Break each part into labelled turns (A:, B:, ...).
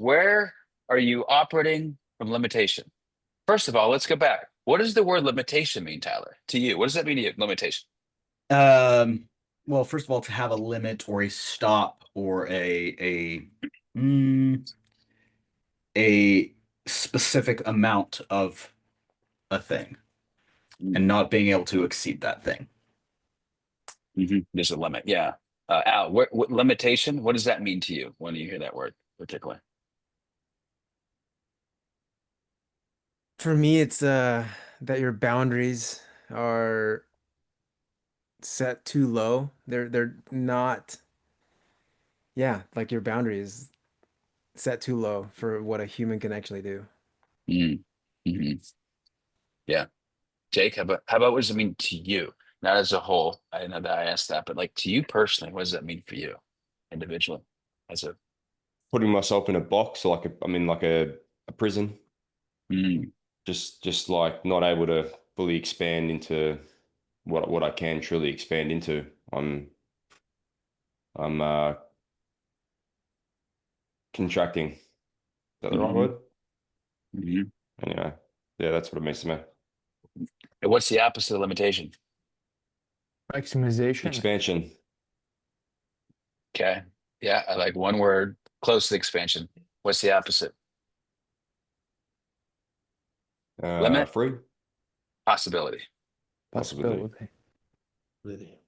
A: Where are you operating from limitation? First of all, let's go back. What does the word limitation mean, Tyler, to you? What does that mean to you, limitation?
B: Um, well, first of all, to have a limit or a stop or mm, a specific amount of a thing and not being able to exceed that thing.
A: There's a limit. Yeah. Al, what limitation? What does that mean to you when you hear that word particularly?
C: For me, it's that your boundaries are set too low. They're not, yeah, like your boundaries set too low for what a human can actually do.
A: Mm. hmm Yeah. Jake, how about what does it mean to you? Not as a whole. I know that I asked that, but like to you personally, what does that mean for you individually? As a
D: Putting myself in a box, like I'm in like a prison,
A: mm,
D: just like not able to fully expand into what I can truly expand into. I'm contracting. Is that the right
A: hmm
D: word?
A: hmm
D: Anyway, yeah, that's what it means to me.
A: And what's the opposite of limitation?
E: Maximization.
D: Expansion.
A: Okay. Yeah, I like one word, close to expansion. What's the opposite? Limit,
D: Free
A: possibility.
D: possibility.
E: Possibility.
B: Really.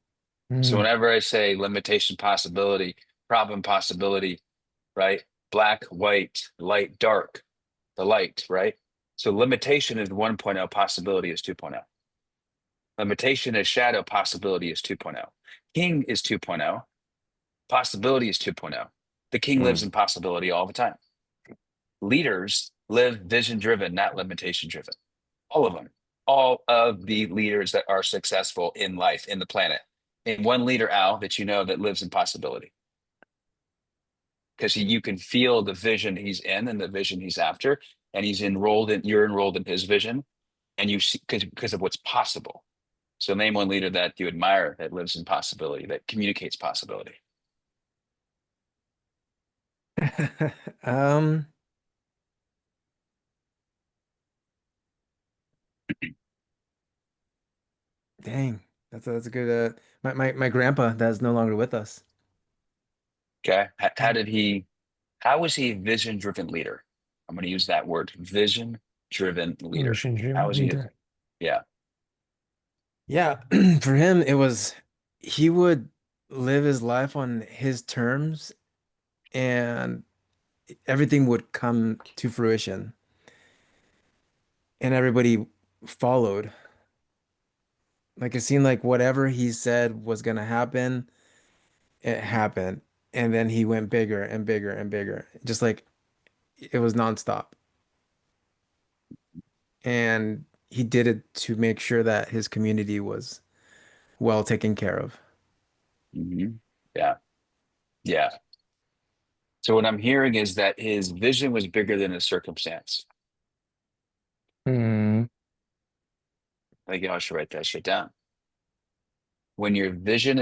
A: So
E: Mm.
A: whenever I say limitation, possibility, problem, possibility, right? Black, white, light, dark, the light, right? So limitation is 1.0, possibility is 2.0. Limitation is shadow, possibility is 2.0. King is 2.0, possibility is 2.0. The king lives
D: Mm.
A: in possibility all the time. Leaders live vision driven, not limitation driven. All of them. All of the leaders that are successful in life, in the planet. And one leader, Al, that you know that lives in possibility. Because you can feel the vision he's in and the vision he's after, and you're enrolled in his vision, and you see because of what's possible. So name one leader that you admire that lives in possibility, that communicates possibility.
C: Um, Dang, that's a good my grandpa that's no longer with us.
A: Okay. How was he a vision driven leader? I'm going to use that word, vision driven leader. How
E: Mission-driven
A: was he?
E: leader.
A: Yeah.
C: Yeah, for him it was he would live his life on his terms and everything would come to fruition and everybody followed. Like it seemed like whatever he said was gonna happen, it happened. And then he went bigger and bigger and bigger. Just like it was nonstop. And he did it to make sure that his community was well taken care of.
A: hmm Yeah. Yeah. So what I'm hearing is that his vision was bigger than his circumstance.
E: Mm.
A: I think I should write that shit down. When you're vision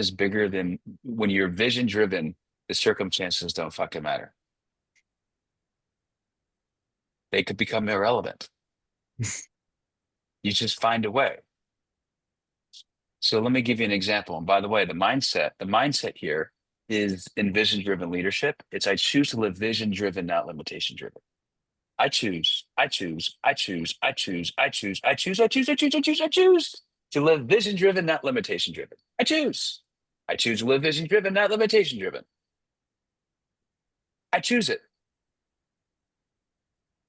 A: driven, the circumstances don't fucking matter. They could become irrelevant. You just find a way. So let me give you an example. And by the way, the mindset here is in vision driven leadership. It's I choose to live vision driven, not limitation driven. I choose, I choose, I choose, I choose, I choose, I choose, I choose, I choose, I choose, I choose to live vision driven, not limitation driven. I choose. I choose to live vision driven, not limitation driven. I choose it.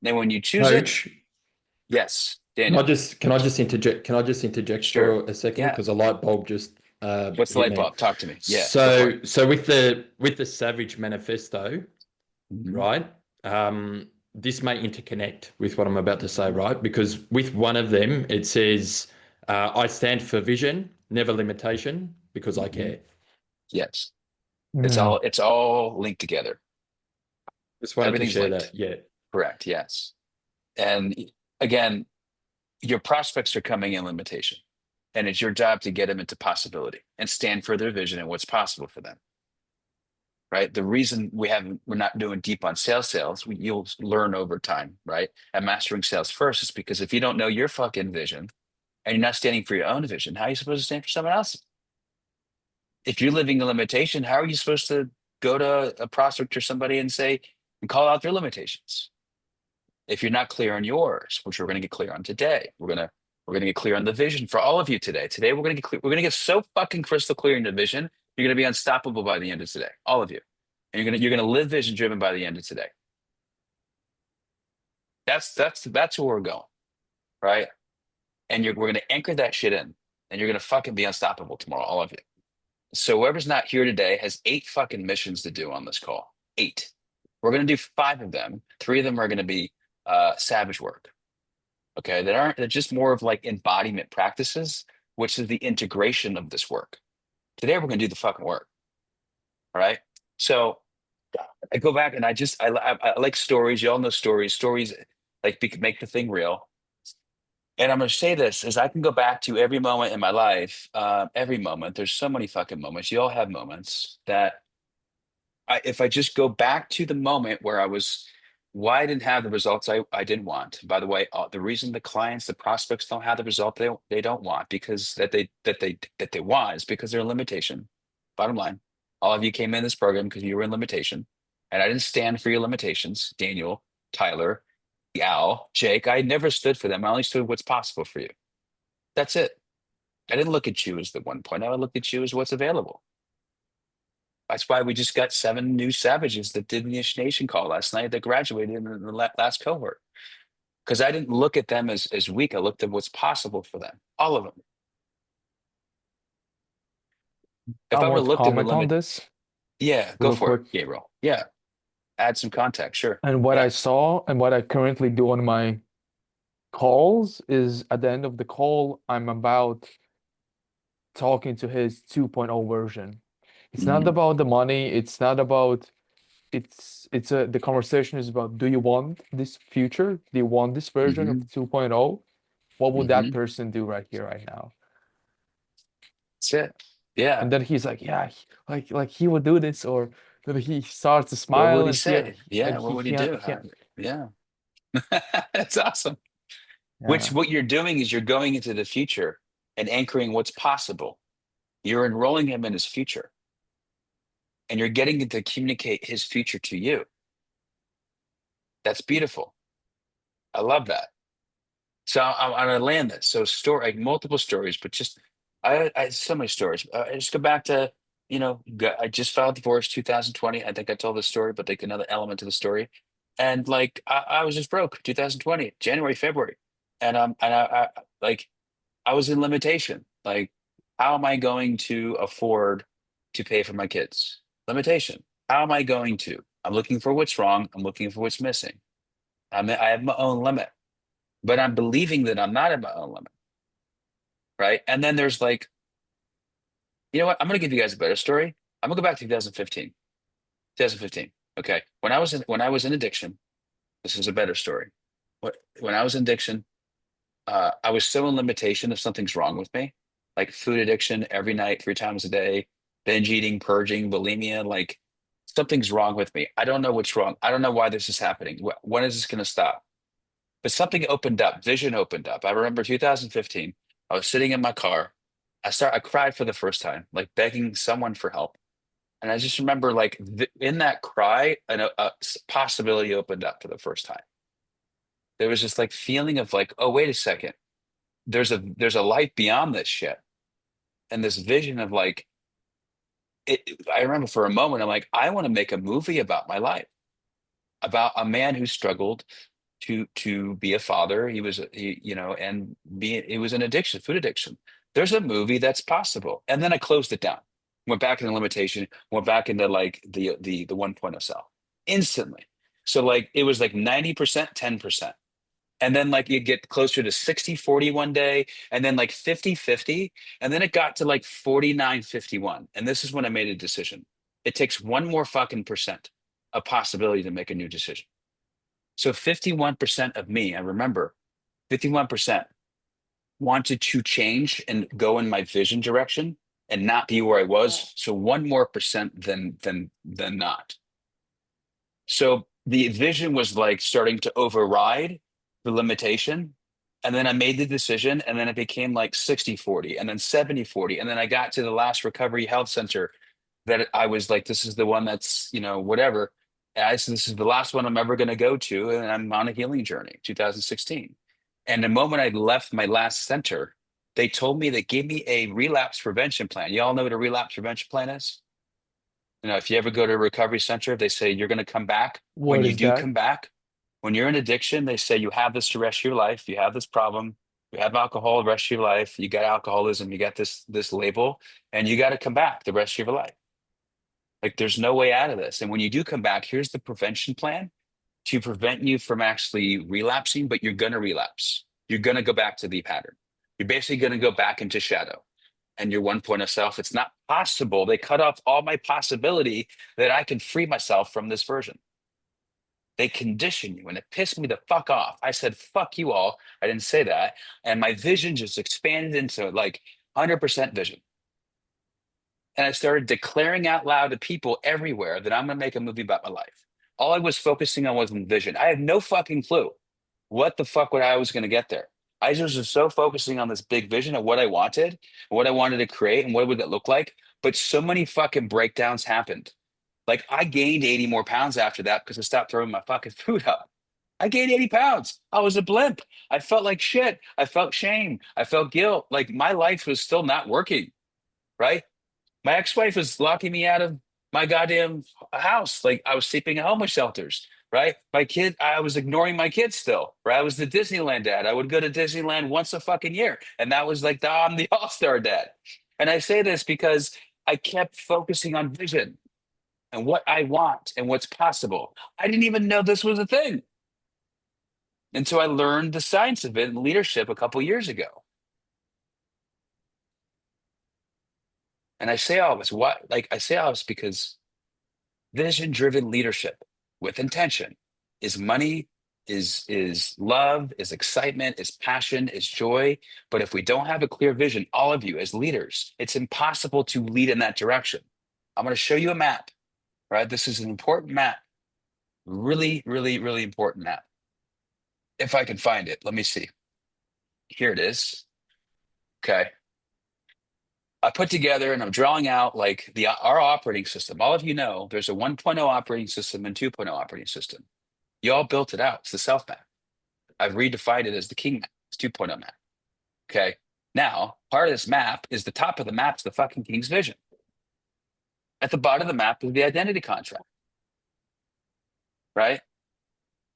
A: Then when you choose it,
E: Coach,
A: yes,
E: can I
A: Daniel,
E: just can I just interject? Can I just interject
A: sure.
E: for a second
A: Yeah.
E: because a light bulb just
A: What's the
E: hit
A: light
E: me.
A: bulb? Talk to me. Yeah, go for it.
E: So with the Savage Manifesto,
A: Mhm.
E: right? This may interconnect with what I'm about to say, right? Because with one of them, it says, "I stand for vision, never limitation, because I
A: Mhm.
E: care."
A: Yes. It's
E: Mm.
A: all linked together.
E: Just wanted to
A: Everything's
E: share
A: linked.
E: that. Yeah.
A: Correct. Yes. And again, your prospects are coming in limitation. And it's your job to get them into possibility and stand for their vision and what's possible for them. right? The reason we're not doing deep on sales, you'll learn over time, right? And mastering sales first is because if you don't know your fucking vision and you're not standing for your own vision, how are you supposed to stand for someone else's? If you're living a limitation, how are you supposed to go to a prospect or somebody and say and call out their limitations? If you're not clear on yours, which we're going to get clear on today, we're gonna get clear on the vision for all of you today. Today we're gonna get clear. We're gonna get so fucking crystal clear in the vision. You're gonna be unstoppable by the end of today, all of you. And you're gonna live vision driven by the end of today. That's where we're going, right? And we're gonna anchor that shit in, and you're gonna fucking be unstoppable tomorrow, all of you. So whoever's not here today has 8 fucking missions to do on this call. 8. We're gonna do 5 of them. 3 of them are gonna be savage work. Okay, they're just more of like embodiment practices, which is the integration of this work. Today we're gonna do the fucking work. All right. So I go back and I like stories. You all know stories. Stories like make the thing real. And I'm gonna say this is I can go back to every moment in my life, every moment. There's so many fucking moments. You all have moments that if I just go back to the moment where why I didn't have the results I didn't want. By the way, the reason the clients, the prospects don't have the result they don't want because that they want is because they're in limitation. Bottom line, all of you came in this program because you were in limitation, and I didn't stand for your limitations. Daniel, Tyler, Al, Jake, I never stood for them. I only stood what's possible for you. That's it. I didn't look at you as the 1.0. I looked at you as what's available. That's why we just got 7 new savages that did the initiation call last night that graduated in the last cohort. Because I didn't look at them as weak. I looked at what's possible for them. All of them. If
F: I
A: I were
F: want to
A: looked at the
F: comment on
A: limit,
F: this
A: yeah, go
F: real
A: for it,
F: quick.
A: Gabriel. Yeah, add some context. Sure.
F: And what
A: Yeah.
F: I saw and what I currently do on my calls is at the end of the call, I'm about talking to his 2.0 version. It's not
A: Mhm.
F: about the money. It's not about the conversation is about, do you want this future? Do you want this version of
A: Mhm.
F: 2.0? What would that
A: Mhm.
F: person do right here, right now?
A: That's it. Yeah.
F: And then he's like, yeah, like he would do this, or then he starts to
A: What would
F: smile
A: he
F: and he
A: say? Yeah.
F: and
A: What
F: he
A: would he
F: he,
A: do?
F: he
A: Yeah. That's awesome. Which
F: yeah.
A: what you're doing is you're going into the future and anchoring what's possible. You're enrolling him in his future, and you're getting him to communicate his future to you. That's beautiful. I love that. So I'm gonna land this. So like multiple stories, but just I so many stories. I just go back to I just filed divorce 2020. I think I told the story, but like another element to the story, and like I was just broke 2020 January February, and like I was in limitation. Like how am I going to afford to pay for my kids? Limitation. How am I going to? I'm looking for what's wrong. I'm looking for what's missing. I have my own limit, but I'm believing that I'm not at my own limit, right? And then there's like, you know what? I'm going to give you guys a better story. I'm gonna go back to 2015. 2015. Okay, when I was in addiction, this is a better story. When I was in addiction, I was so in limitation if something's wrong with me, like food addiction every night, 3 times a day, binge eating, purging, bulimia. Like something's wrong with me. I don't know what's wrong. I don't know why this is happening. When is this going to stop? But something opened up, vision opened up. I remember 2015, I was sitting in my car. I cried for the first time, like begging someone for help. And I just remember like in that cry, possibility opened up for the first time. There was this like feeling of like, oh, wait a second. There's a life beyond this shit. And this vision of like, I remember for a moment, I'm like, I want to make a movie about my life, about a man who struggled to be a father. And it was an addiction, food addiction. There's a movie that's possible. And then I closed it down, went back into limitation, went back into like the 1.0 cell instantly. So like it was like 90%, 10%. And then like you get closer to 60-40 one day, and then like 50-50. And then it got to like 49-51. And this is when I made a decision. It takes one more fucking percent of possibility to make a new decision. So 51% of me, I remember 51% wanted to change and go in my vision direction. and not be where I was. So 1% than not. So the vision was like starting to override the limitation. And then I made the decision, and then it became like 60-40, and then 70-40. And then I got to the last recovery health center that I was like, this is the one that's, whatever. And I said, this is the last one I'm ever going to go to. And I'm on a healing journey, 2016. And the moment I left my last center, they told me, they gave me a relapse prevention plan. You all know what a relapse prevention plan is? If you ever go to a recovery center, they say you're going to come back. When
F: What
A: you
F: is
A: do
F: that?
A: come back, when you're in addiction, they say you have this the rest of your life. You have this problem. You have alcohol the rest of your life. You got alcoholism. You got this label, and you got to come back the rest of your life. Like there's no way out of this. And when you do come back, here's the prevention plan to prevent you from actually relapsing, but you're going to relapse. You're going to go back to the pattern. You're basically going to go back into shadow and your 1.0 self. It's not possible. They cut off all my possibility that I can free myself from this version. They condition you, and it pissed me the fuck off. I said, fuck you all. I didn't say that. And my vision just expanded into like 100% vision. And I started declaring out loud to people everywhere that I'm going to make a movie about my life. All I was focusing on was vision. I had no fucking clue what the fuck I was going to get there. I just was so focusing on this big vision of what I wanted to create, and what would it look like. But so many fucking breakdowns happened. Like I gained 80 more pounds after that because I stopped throwing my fucking food up. I gained 80 pounds. I was a blimp. I felt like shit. I felt shame. I felt guilt. Like my life was still not working, right? My ex-wife was locking me out of my goddamn house. Like I was sleeping in homeless shelters, right? My kid, I was ignoring my kids still, right? I was the Disneyland dad. I would go to Disneyland once a fucking year. And that was like, I'm the all-star dad. And I say this because I kept focusing on vision and what I want and what's possible. I didn't even know this was a thing until I learned the science of it in leadership a couple years ago. And I say all this, because vision-driven leadership with intention is money, is love, is excitement, is passion, is joy. But if we don't have a clear vision, all of you as leaders, it's impossible to lead in that direction. I'm going to show you a map, right? This is an important map. Really, really, really important map. If I can find it, let me see. Here it is. Okay. I put together and I'm drawing out like our operating system. All of you know there's a 1.0 operating system and 2.0 operating system. You all built it out. It's the self map. I've redefined it as the king map. It's 2.0 map. Okay. Now, part of this map is the top of the map is the fucking king's vision. At the bottom of the map is the identity contract. Right?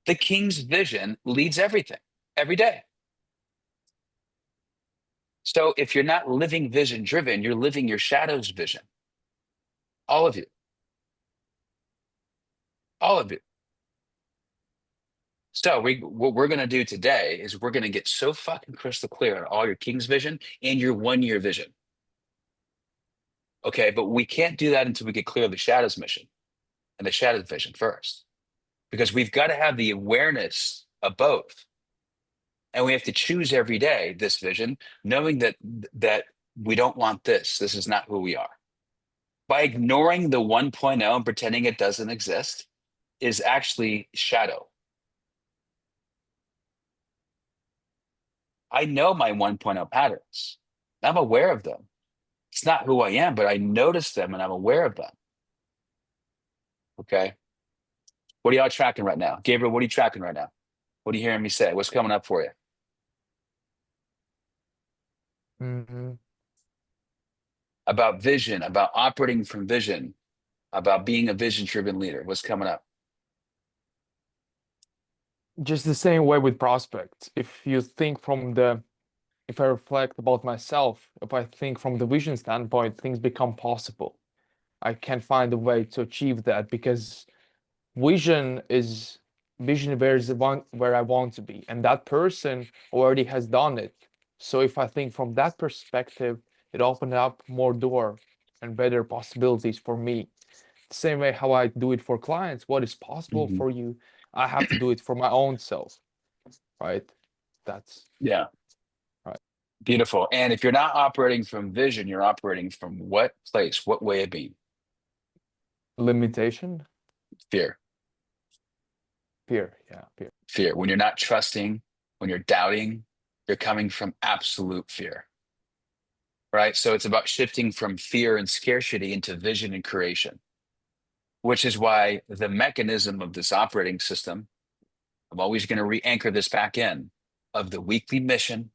A: The king's vision leads everything every day. So if you're not living vision driven, you're living your shadow's vision. All of you. All of you. So what we're going to do today is we're going to get so fucking crystal clear on all your king's vision and your 1-year vision. Okay, but we can't do that until we get clear of the shadow's mission and the shadow's vision first. Because we've got to have the awareness of both. And we have to choose every day this vision, knowing that we don't want this. This is not who we are. By ignoring the 1.0 and pretending it doesn't exist is actually shadow. I know my 1.0 patterns. I'm aware of them. It's not who I am, but I notice them and I'm aware of them. Okay. What are y'all tracking right now? Gabriel, what are you tracking right now? What are you hearing me say? What's coming up for you?
F: Mm-hmm.
A: About vision, about operating from vision, about being a vision-driven leader. What's coming up?
F: Just the same way with prospects. If I reflect about myself, if I think from the vision standpoint, things become possible. I can find a way to achieve that because vision is the one where I want to be, and that person already has done it. So if I think from that perspective, it opened up more door and better possibilities for me. The same way how I do it for clients, what is possible for you, I have to do it for my own self, right? That's
A: Yeah.
F: right.
A: Beautiful. And if you're not operating from vision, you're operating from what place, what way of being?
F: Limitation,
A: Fear.
F: fear. Yeah, fear.
A: Fear. When you're not trusting, when you're doubting, you're coming from absolute fear. Right? So it's about shifting from fear and scarcity into vision and creation, which is why the mechanism of this operating system, I'm always going to re-anchor this back in, of the weekly mission,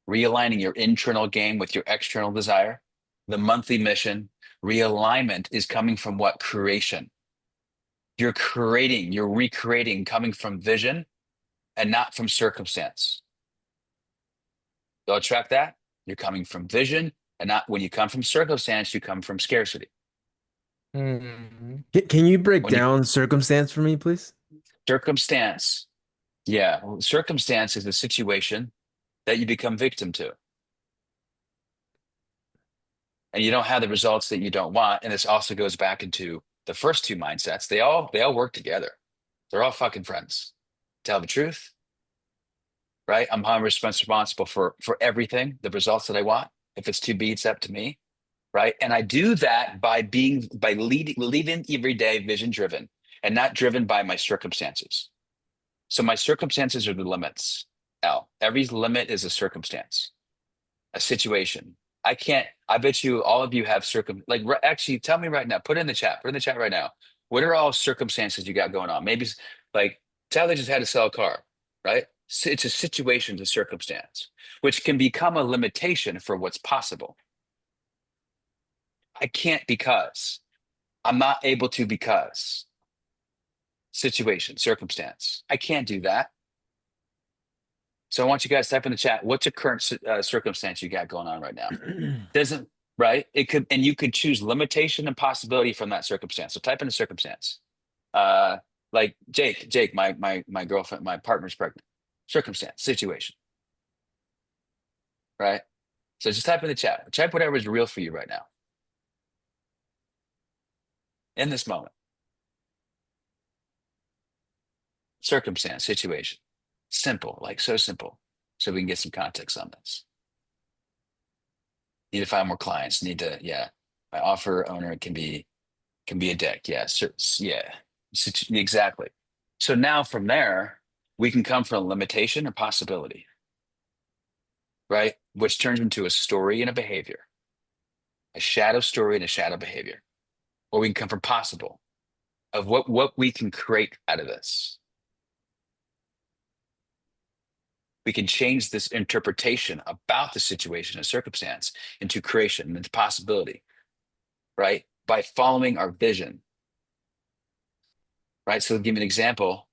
A: realigning your internal game with your external desire. The monthly mission, realignment, is coming from what? Creation. You're creating, you're recreating, coming from vision and not from circumstance. You'll track that. You're coming from vision, and not, when you come from circumstance, you come from scarcity.
F: Mhm.
C: Can you break
A: When you
C: down circumstance for me, please?
A: circumstance, yeah, well, circumstance is a situation that you become victim to, and you don't have the results that you don't want. And this also goes back into the first two mindsets. They all work together. They're all fucking friends. Tell the truth, right? I'm 100% responsible for everything, the results that I want. If it's to be, it's up to me, right? And I do that by leading every day vision driven and not driven by my circumstances. So my circumstances are the limits. Al, every limit is a circumstance, a situation. I bet you all of you have actually tell me right now, put in the chat right now. What are all circumstances you got going on? Maybe like Tyler just had to sell a car, right? It's a situation, a circumstance, which can become a limitation for what's possible. I can't because I'm not able to because situation, circumstance. I can't do that. So I want you guys to type in the chat, what's a current circumstance you got going on right now? Doesn't, right? It could, and you could choose limitation and possibility from that circumstance. So type in a circumstance. Like Jake, my girlfriend, my partner's pregnant. Circumstance, situation. Right? So just type in the chat. Type whatever is real for you right now. In this moment. Circumstance, situation. Simple, like so simple. So we can get some context on this. Need to find more clients. Need to, yeah. My offer owner can be a dick. Yeah. Yeah. Exactly. So now from there, we can come from a limitation or possibility, right? Which turns into a story and a behavior, a shadow story and a shadow behavior. Or we can come from possible, of what we can create out of this. We can change this interpretation about the situation and circumstance into creation, into possibility, right? By following our vision, right? So I'll give you an example.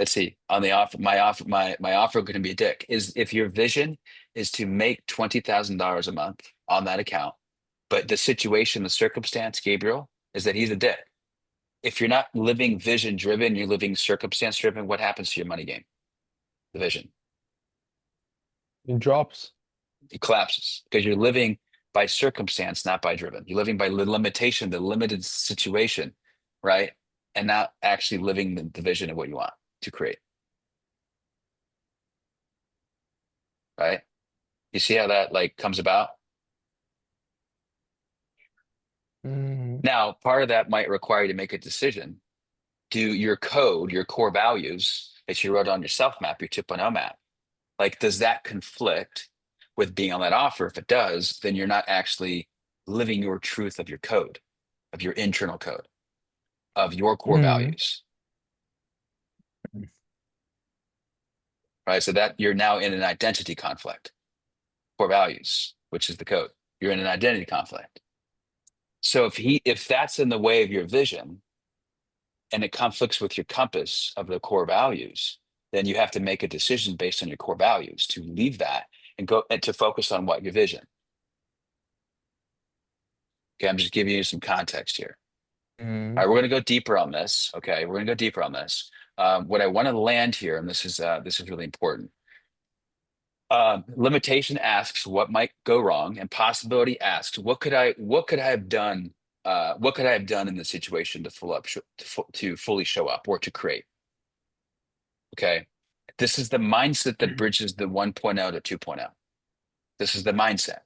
A: Let's see, on the offer, my offer going to be a dick is if your vision is to make $20,000 a month on that account, but the situation, the circumstance, Gabriel, is that he's a dick. If you're not living vision driven, you're living circumstance driven, what happens to your money game? The vision.
F: It drops.
A: It collapses because you're living by circumstance, not by driven. You're living by the limitation, the limited situation, right? And not actually living the vision of what you want to create. Right? You see how that like comes about?
F: Mhm.
A: Now, part of that might require you to make a decision. Do your code, your core values that you wrote on your self map, your 2.0 map, like, does that conflict with being on that offer? If it does, then you're not actually living your truth of your code, of your internal code, of your core
F: Mhm.
A: values. Right? So that you're now in an identity conflict, core values, which is the code. You're in an identity conflict. So if that's in the way of your vision and it conflicts with your compass of the core values, then you have to make a decision based on your core values to leave that and go and to focus on what your vision. Okay, I'm just giving you some context here.
F: Mhm.
A: All right, we're going to go deeper on this. Okay, we're going to go deeper on this. What I want to land here, and this is really important. Limitation asks what might go wrong, and possibility asks what could I have done? What could I have done in the situation to fully show up or to create? Okay, This is the mindset that bridges the 1.0 to 2.0. This is the mindset.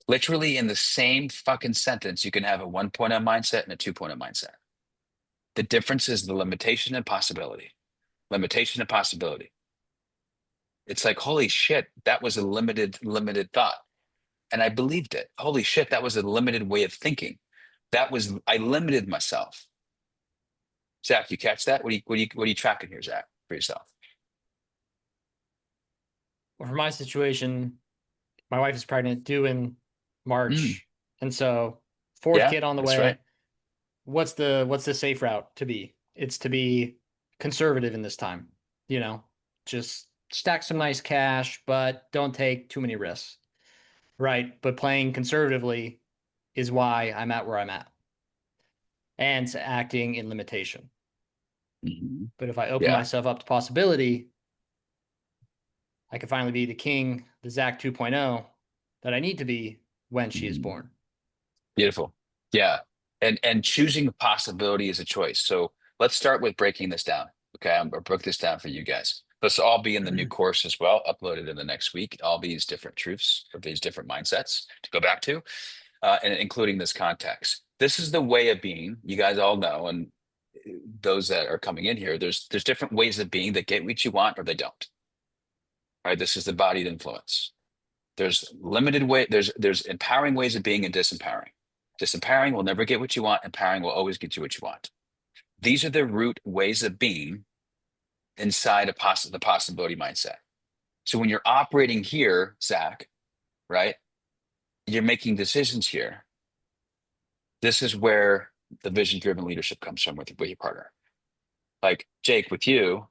A: Literally in the same fucking sentence, you can have a 1.0 mindset and a 2.0 mindset. The difference is the limitation and possibility. Limitation and possibility. It's like, holy shit, that was a limited thought. And I believed it. Holy shit, that was a limited way of thinking. I limited myself. Zach, you catch that? What are you tracking here, Zach, for yourself?
G: Well, for my situation, my wife is pregnant, due in March, and so fourth kid on the
A: that's
G: way.
A: right.
G: What's the safe route to be? It's to be conservative in this time. You know, just stack some nice cash, but don't take too many risks. Right. But playing conservatively is why I'm at where I'm at. And acting in limitation.
A: Mhm.
G: But if I open
A: Yeah.
G: myself up to possibility, I can finally be the king, the Zach 2.0 that I need to be when she is born.
A: Beautiful. Yeah. And choosing possibility is a choice. So let's start with breaking this down. Okay. I'll break this down for you guys. This will all be in the new course as well, uploaded in the next week. All these different truths or these different mindsets to go back to, and including this context. This is the way of being. You guys all know, and those that are coming in here, there's different ways of being that get what you want or they don't. All right. This is the embodied influence. There's limited way. There's empowering ways of being and disempowering. Disempowering will never get what you want. Empowering will always get you what you want. These are the root ways of being inside the possibility mindset. So when you're operating here, Zach, right, you're making decisions here. This is where the vision-driven leadership comes from with your partner. Like Jake, with you,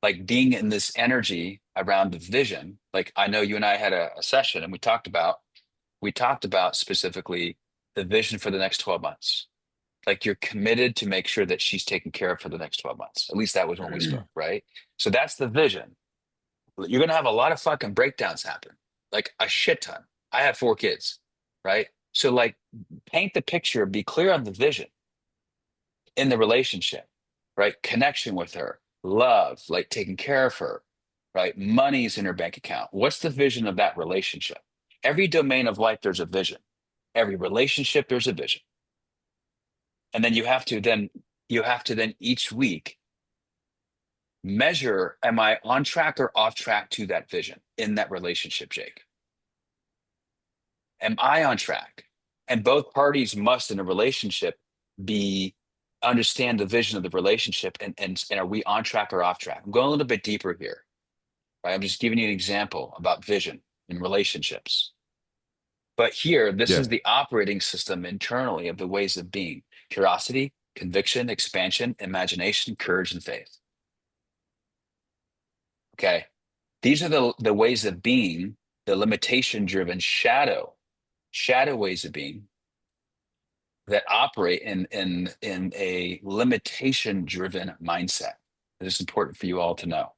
A: like being in this energy around the vision. Like I know you and I had a session and we talked about specifically the vision for the next 12 months. Like you're committed to make sure that she's taken care of for the next 12 months. At least that was when we spoke, right? So that's the vision. You're going to have a lot of fucking breakdowns happen, like a shit ton. I have 4 kids, right? So like paint the picture, be clear on the vision in the relationship, right? Connection with her, love, like taking care of her, right? Money's in her bank account. What's the vision of that relationship? Every domain of life, there's a vision. Every relationship, there's a vision. And then you have to then each week measure, am I on track or off track to that vision in that relationship, Jake? Am I on track? And both parties must in a relationship understand the vision of the relationship and are we on track or off track? I'm going a little bit deeper here, right? I'm just giving you an example about vision in relationships. But here, this is the operating system internally of the ways of being: curiosity, conviction, expansion, imagination, courage, and faith. Okay. These are the ways of being, the limitation-driven shadow ways of being that operate in a limitation-driven mindset. It is important for you all to know.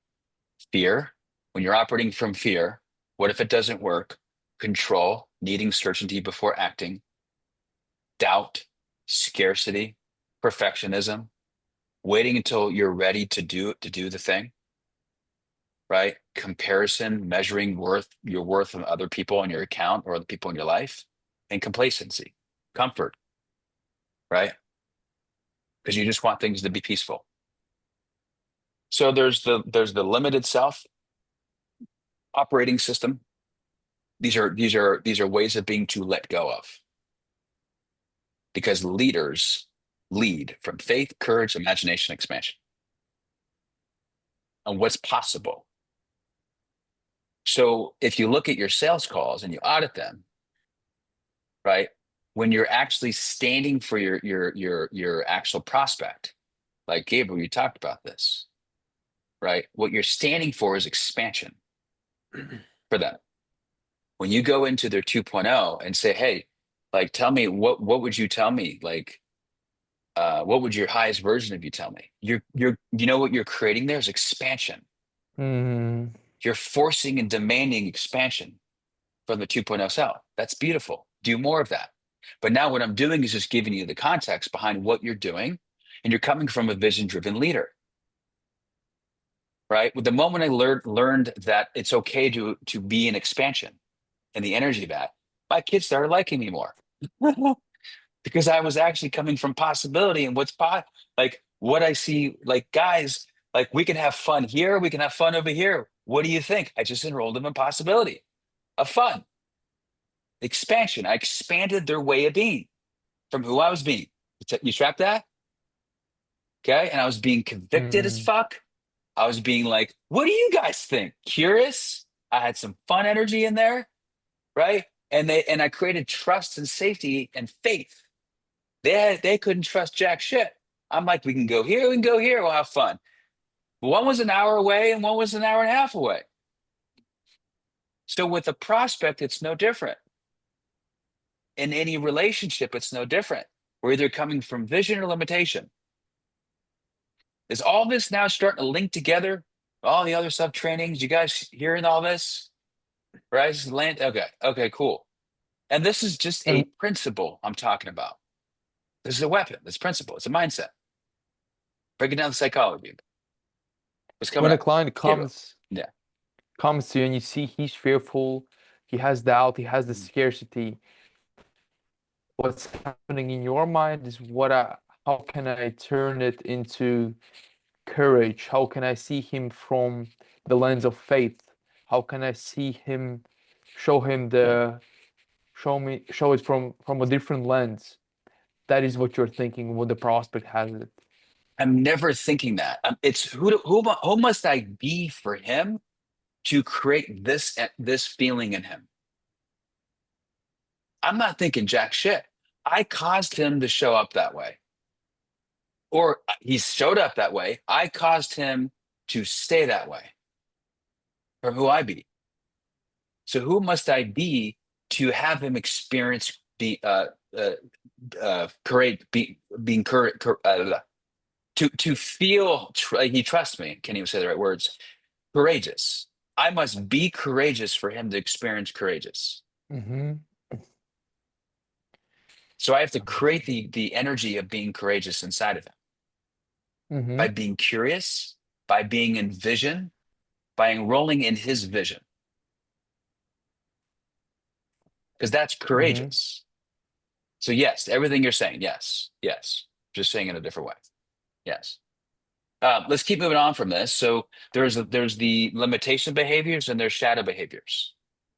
A: Fear, when you're operating from fear, what if it doesn't work? Control, needing certainty before acting. Doubt, scarcity, perfectionism, waiting until you're ready to do the thing, right? Comparison, measuring your worth from other people on your account or other people in your life, and complacency, comfort, right? Because you just want things to be peaceful. So there's the limited self operating system. These are ways of being to let go of. Because leaders lead from faith, courage, imagination, expansion, and what's possible. So if you look at your sales calls and you audit them, right, when you're actually standing for your actual prospect, like Gabriel, you talked about this, right? What you're standing for is expansion for them. When you go into their 2.0 and say, hey, like, tell me, what would you tell me? Like, what would your highest version of you tell me? You know what you're creating there is expansion.
F: Mm,
A: You're forcing and demanding expansion from the 2.0 self. That's beautiful. Do more of that. But now what I'm doing is just giving you the context behind what you're doing, and you're coming from a vision-driven leader. right? With the moment I learned that it's okay to be an expansion and the energy of that, my kids started liking me more. Because I was actually coming from possibility and like what I see, like guys, like we can have fun here, we can have fun over here. What do you think? I just enrolled them in possibility of fun, expansion. I expanded their way of being from who I was being. You track that? Okay. And I was being convicted as
F: Mm,
A: fuck. I was being like, what do you guys think? Curious. I had some fun energy in there, right? And I created trust and safety and faith. They couldn't trust jack shit. I'm like, we can go here, we can go here, we'll have fun. One was an hour away and one was an hour and a half away. So with a prospect, it's no different. In any relationship, it's no different. We're either coming from vision or limitation. Is all this now starting to link together? All the other sub trainings, you guys hearing all this? Right? Okay, cool. And this is just a
F: and
A: principle I'm talking about. This is a weapon, this principle, it's a mindset. Breaking down the psychology. What's coming
F: when a
A: up?
F: client
A: Gabriel.
F: comes
A: Yeah.
F: comes to you and you see he's fearful, he has doubt, he has the scarcity, what's happening in your mind is how can I turn it into courage? How can I see him from the lens of faith? How can I see him, show him show it from a different lens? That is what you're thinking when the prospect has it.
A: I'm never thinking that. It's who must I be for him to create this feeling in him? I'm not thinking jack shit. I caused him to show up that way, or he showed up that way. I caused him to stay that way. From who I be. So who must I be to have him experience courage, being courage, to feel he trusts me. Can't even say the right words. Courageous. I must be courageous for him to experience courageous.
F: Mm-hmm.
A: So I have to create the energy of being courageous inside of him
F: Mm-hmm.
A: by being curious, by being in vision, by enrolling in his vision. Because that's courageous. So yes, everything you're saying, yes. Just saying it a different way. Yes. Let's keep moving on from this. So there's the limitation behaviors and there's shadow behaviors,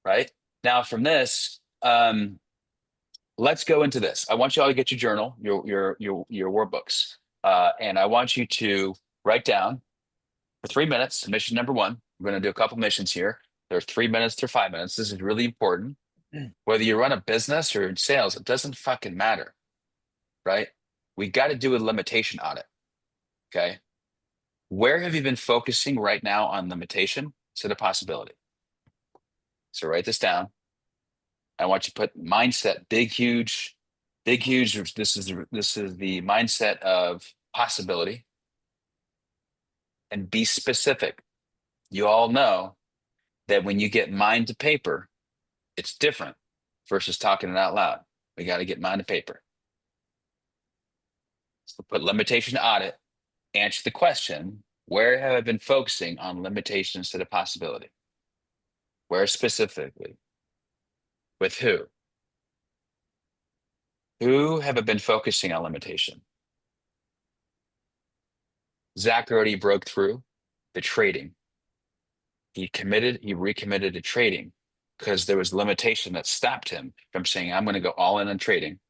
A: right? Now from this, let's go into this. I want you all to get your journal, your workbooks, and I want you to write down for 3 minutes. Mission number one. We're going to do a couple missions here. They're 3 minutes to 5 minutes. This is really important. Whether you run a business or in sales, it doesn't fucking matter, right? We got to do a limitation audit. Okay. Where have you been focusing right now on limitation instead of possibility? So write this down. I want you to put mindset, big, huge. This is the mindset of possibility. And be specific. You all know that when you get mind to paper, it's different versus talking it out loud. We got to get mind to paper. So put limitation audit. Answer the question, where have I been focusing on limitation instead of possibility? Where specifically? With who? Who have I been focusing on limitation? Zach already broke through the trading. He recommitted to trading because there was limitation that stopped him from saying, I'm going to go all in on trading.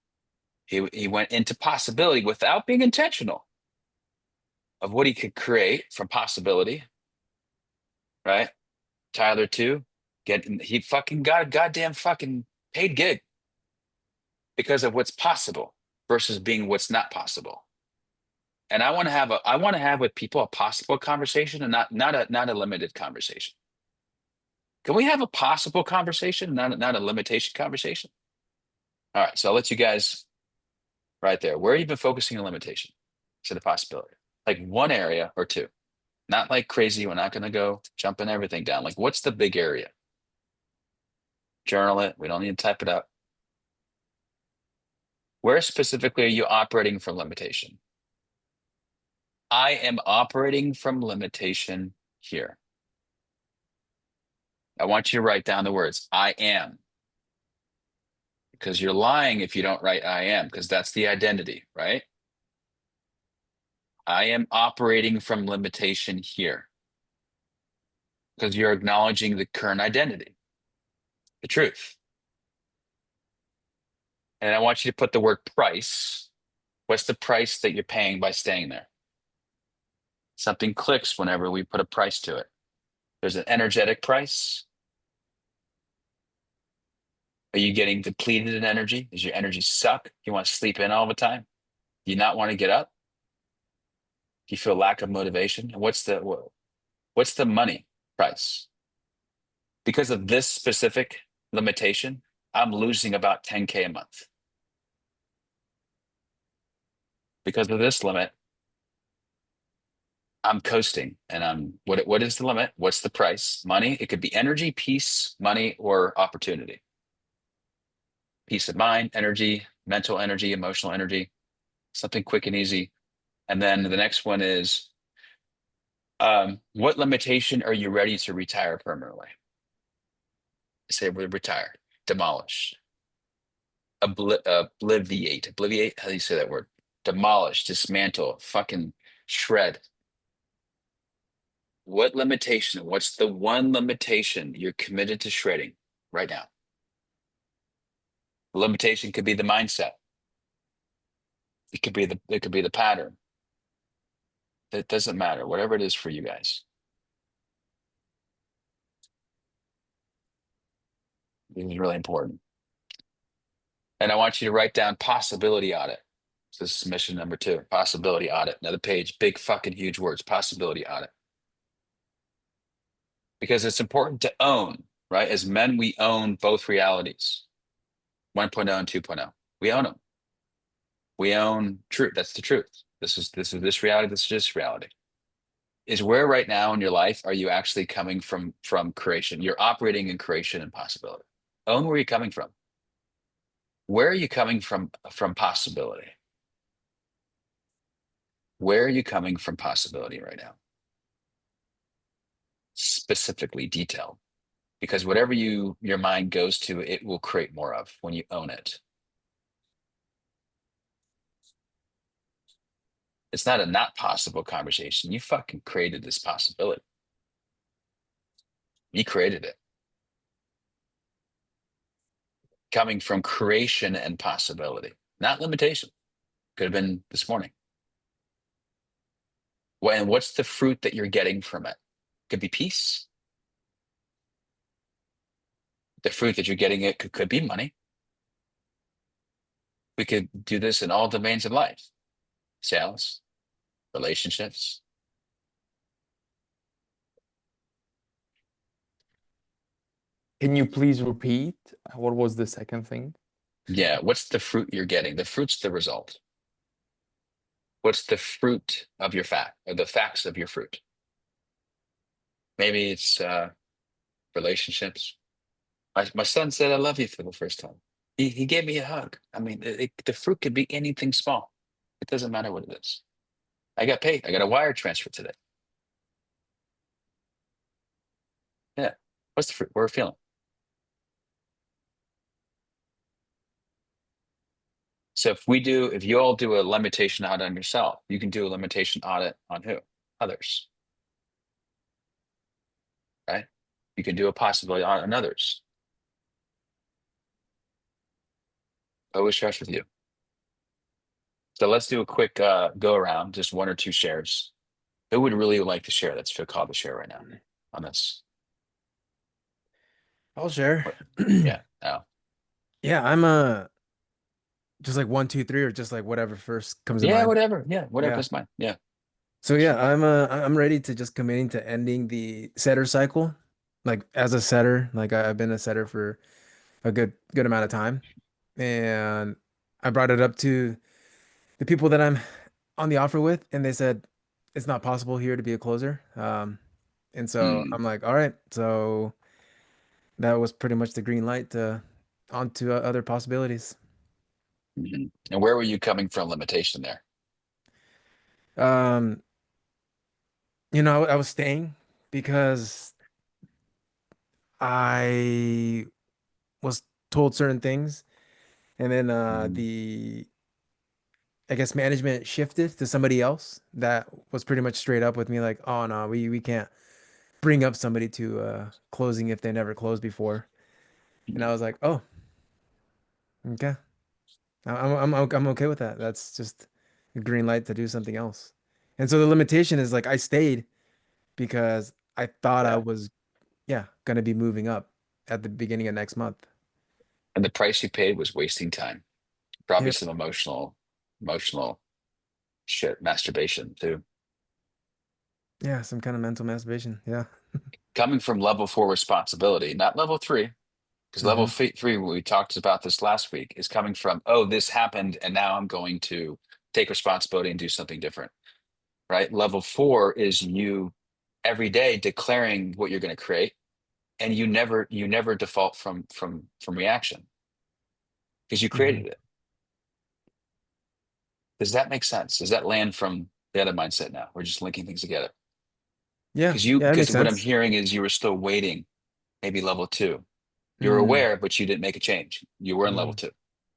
A: He went into possibility without being intentional of what he could create from possibility, right? Tyler too, he fucking got a goddamn fucking paid gig because of what's possible versus being what's not possible. And I want to have with people a possible conversation and not a limited conversation. Can we have a possible conversation, not a limitation conversation? All right, so I'll let you guys right there. Where have you been focusing on limitation to the possibility? Like one area or two. Not like crazy. We're not going to go jumping everything down. Like, what's the big area? Journal it. We don't need to type it up. Where specifically are you operating from limitation? I am operating from limitation here. I want you to write down the words I am. Because you're lying if you don't write I am, because that's the identity, right? I am operating from limitation here. Because you're acknowledging the current identity, the truth. And I want you to put the word price. What's the price that you're paying by staying there? Something clicks whenever we put a price to it. There's an energetic price. Are you getting depleted in energy? Does your energy suck? You want to sleep in all the time? Do you not want to get up? Do you feel lack of motivation? And what's the money price? Because of this specific limitation, I'm losing about 10K a month. Because of this limit, I'm coasting, and what is the limit? What's the price? Money. It could be energy, peace, money, or opportunity. Peace of mind, energy, mental energy, emotional energy, something quick and easy. And then the next one is, what limitation are you ready to retire permanently? Say we're retired, demolish, obliviate. How do you say that word? Demolish, dismantle, fucking shred. What limitation? What's the one limitation you're committed to shredding right now? The limitation could be the mindset. It could be the pattern. It doesn't matter, whatever it is for you guys. This is really important. And I want you to write down possibility audit. So this is mission number 2, possibility audit. Another page, big fucking huge words, possibility audit. Because it's important to own, right? As men, we own both realities, 1.0 and 2.0. We own them. We own truth. That's the truth. This is this reality. This is this reality. Is where right now in your life are you actually coming from creation? You're operating in creation and possibility. Own where you're coming from. Where are you coming from possibility? Where are you coming from possibility right now? Specifically detailed. Because whatever your mind goes to, it will create more of when you own it. It's not a not possible conversation. You fucking created this possibility. You created it. Coming from creation and possibility, not limitation. Could have been this morning. And what's the fruit that you're getting from it? Could be peace. The fruit that you're getting, it could be money. We could do this in all domains of life. Sales, relationships.
F: Can you please repeat what was the second thing?
A: Yeah, what's the fruit you're getting? The fruit's the result. What's the fruit of your fact, or the facts of your fruit? Maybe it's relationships. My son said, I love you for the first time. He gave me a hug. I mean, the fruit could be anything small. It doesn't matter what it is. I got paid. I got a wire transfer today. Yeah. What's the fruit? We're feeling. So if you all do a limitation audit on yourself, you can do a limitation audit on who? Others. Right? You can do a possibility on others. Always starts with you. So let's do a quick go around, just 1 or 2 shares. Who would really like to share? Let's feel called to share right now on this.
C: I'll share.
A: Yeah. Oh.
C: Yeah, I'm just like 1, 2, 3, or just like whatever first comes to
A: Yeah,
C: mind.
A: whatever. Yeah, whatever
C: Yeah.
A: comes to mind. Yeah.
C: So yeah, I'm ready to just committing to ending the setter cycle. Like as a setter, like I've been a setter for a good amount of time. And I brought it up to the people that I'm on the offer with, and they said it's not possible here to be a closer. And so
A: Mm,
C: I'm like, all right. So that was pretty much the green light to onto other possibilities.
A: mhm. And where were you coming from limitation there?
C: Um, I was staying because I was told certain things, and then the I guess management shifted to somebody else that was pretty much straight up with me, like, oh no, we can't bring up somebody to closing if they never closed before. And I was like, oh, okay. I'm okay with that. That's just a green light to do something else. And so the limitation is like I stayed because I thought I
A: Yeah.
C: was, yeah, gonna be moving up at the beginning of next month.
A: And the price you paid was wasting time. Probably
C: Yep.
A: some emotional shit, masturbation too.
C: Yeah, some kind of mental masturbation. Yeah.
A: Coming from level 4 responsibility, not level 3, because level
C: Mhm.
A: 3, we talked about this last week, is coming from, oh, this happened and now I'm going to take responsibility and do something different, right? Level 4 is you every day declaring what you're going to create, and you never default from reaction because you created
C: Mhm.
A: it. Does that make sense? Does that land from the other mindset now? We're just linking things together.
C: Yeah.
A: Because
C: Yeah, it
A: because
C: makes
A: what I'm
C: sense.
A: hearing is you were still waiting, maybe level 2. You're
C: Mm.
A: aware, but you didn't make a change. You were in level
C: Mm.
A: 2.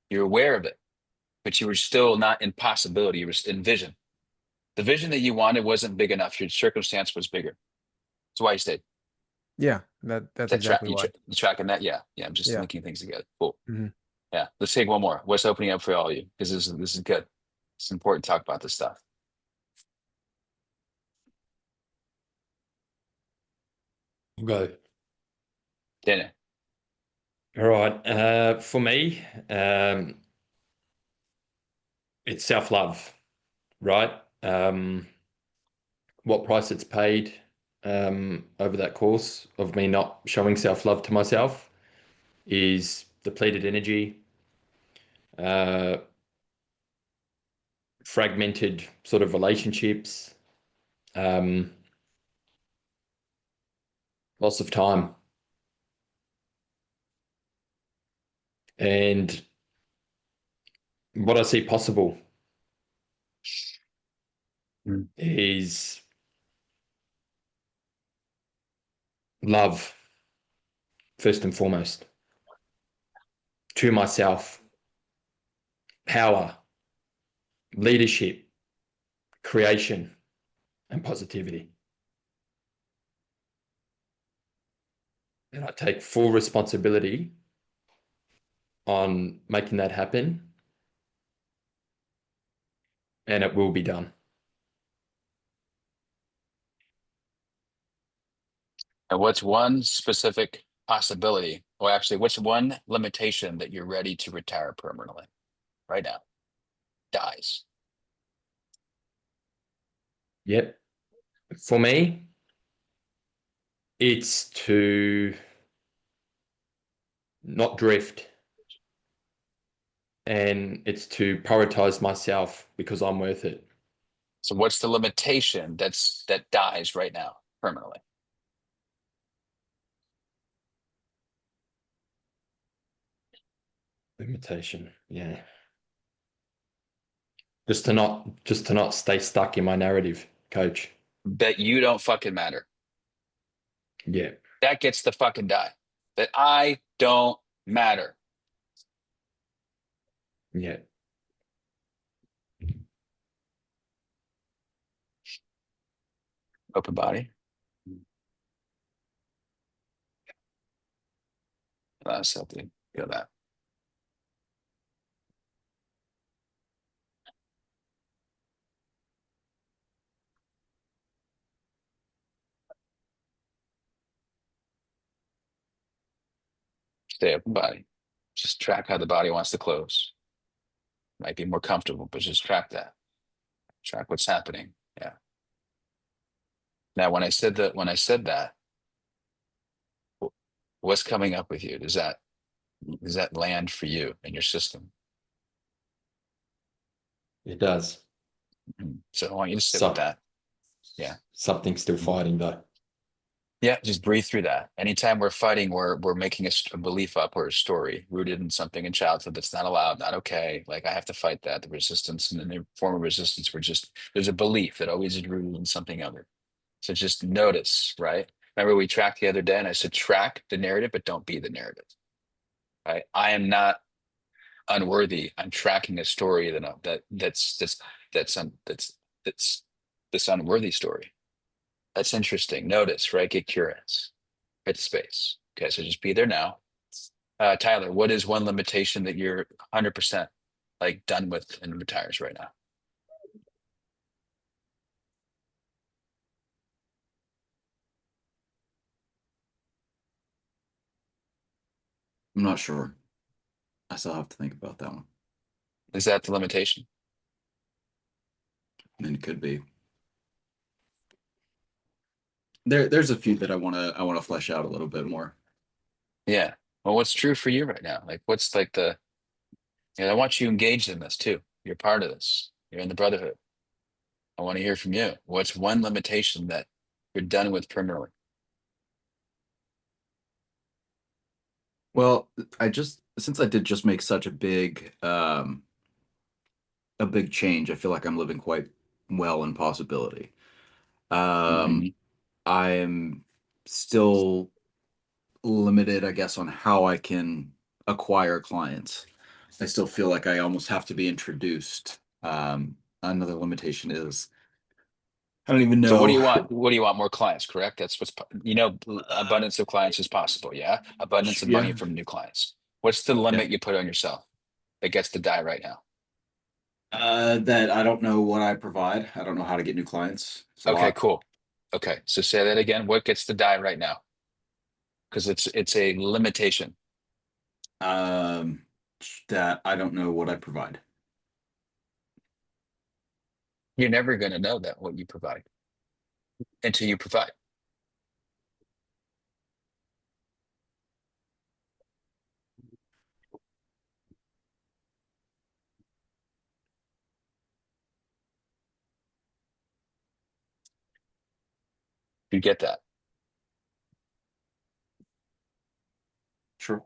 A: You're aware of it, but you were still not in possibility. You were in vision. The vision that you wanted wasn't big enough. Your circumstance was bigger. That's why you stayed.
C: Yeah, that's
A: That track
C: exactly why.
A: you tracking that? Yeah, yeah. I'm just
C: Yeah.
A: linking things together. Cool.
C: Mhm.
A: Yeah. Let's take one more. What's opening up for all of you? Because this is good. It's important to talk about this stuff.
E: We'll go.
A: Dana.
E: All right. For me, it's self-love, right? What price it's paid over that course of me not showing self-love to myself is depleted energy, uh, fragmented sort of relationships, um, loss of time. And what I see possible
A: Mm.
E: is love, first and foremost, to myself, power, leadership, creation, and positivity. And I take full responsibility on making that happen, and it will be done.
A: And what's one specific possibility, or actually, what's one limitation that you're ready to retire permanently right now? Dies.
E: Yep. For me, it's to not drift, and it's to prioritize myself because I'm worth it.
A: So what's the limitation that dies right now permanently?
E: Limitation. Yeah. Just to not stay stuck in my narrative, coach.
A: That you don't fucking matter.
E: Yeah.
A: That gets the fucking die. That I don't matter.
E: Yeah.
A: Open body. That's something. Feel that. Stay open body. Just track how the body wants to close. Might be more comfortable, but just track that. Track what's happening. Yeah. Now, when I said that, what's coming up with you? Does that land for you in your system?
E: It does.
A: So I want you to sit with
E: So
A: that. Yeah.
E: something's still fighting though.
A: Yeah, just breathe through that. Anytime we're fighting, we're making a belief up or a story rooted in something in childhood that's not allowed, not okay. Like I have to fight that. The resistance and the form of resistance, there's a belief that always is rooted in something other. So just notice, right? Remember we tracked the other day and I said track the narrative, but don't be the narrative. Right? I am not unworthy. I'm tracking a story that's this unworthy story. That's interesting. Notice, right? Get curious. Hit the space. Okay, so just be there now. Tyler, what is one limitation that you're 100% like done with and retires right now?
B: I'm not sure. I still have to think about that one.
A: Is that the limitation?
B: I mean, it could be. There's a few that I wanna flesh out a little bit more.
A: Yeah. Well, what's true for you right now? Like, what's like the, I want you engaged in this too. You're part of this. You're in the brotherhood. I want to hear from you. What's one limitation that you're done with permanently?
B: Well, since I did just make such a big change, I feel like I'm living quite well in possibility. Um,
A: Mhm.
B: I'm still limited, I guess, on how I can acquire clients. I still feel like I almost have to be introduced. Another limitation is I don't even
A: So what do
B: know.
A: you want? What do you want? More clients, correct? That's abundance of clients is possible. Yeah. Abundance of money
B: Yeah,
A: from new clients. What's the
B: yeah.
A: limit you put on yourself that gets to die right now?
B: That I don't know what I provide. I don't know how to get new clients. It's a
A: Okay,
B: lot.
A: cool. Okay. So say that again. What gets to die right now? Because it's a limitation.
B: Um, that I don't know what I provide.
A: You're never going to know that what you provide until you provide. You get that.
B: Sure.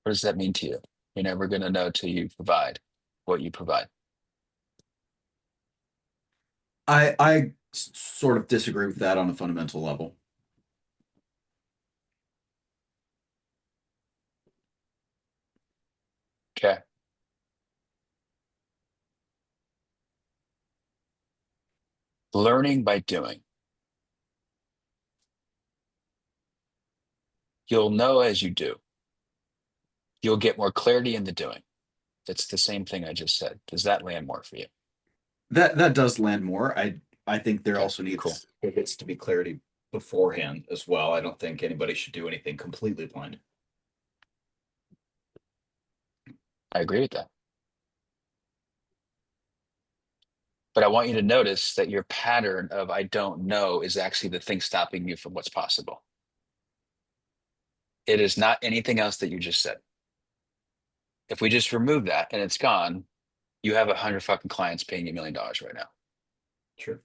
A: What does that mean to you? You're never going to know till you provide what you provide.
B: I sort of disagree with that on a fundamental level.
A: Okay. Learning by doing. You'll know as you do. You'll get more clarity in the doing. It's the same thing I just said. Does that land more for you?
B: That does land more. I think there
A: Okay,
B: also
A: cool.
B: needs to be clarity beforehand as well. I don't think anybody should do anything completely blind.
A: I agree with that. But I want you to notice that your pattern of I don't know is actually the thing stopping you from what's possible. It is not anything else that you just said. If we just remove that and it's gone, you have 100 fucking clients paying you $1 million right now.
B: Sure.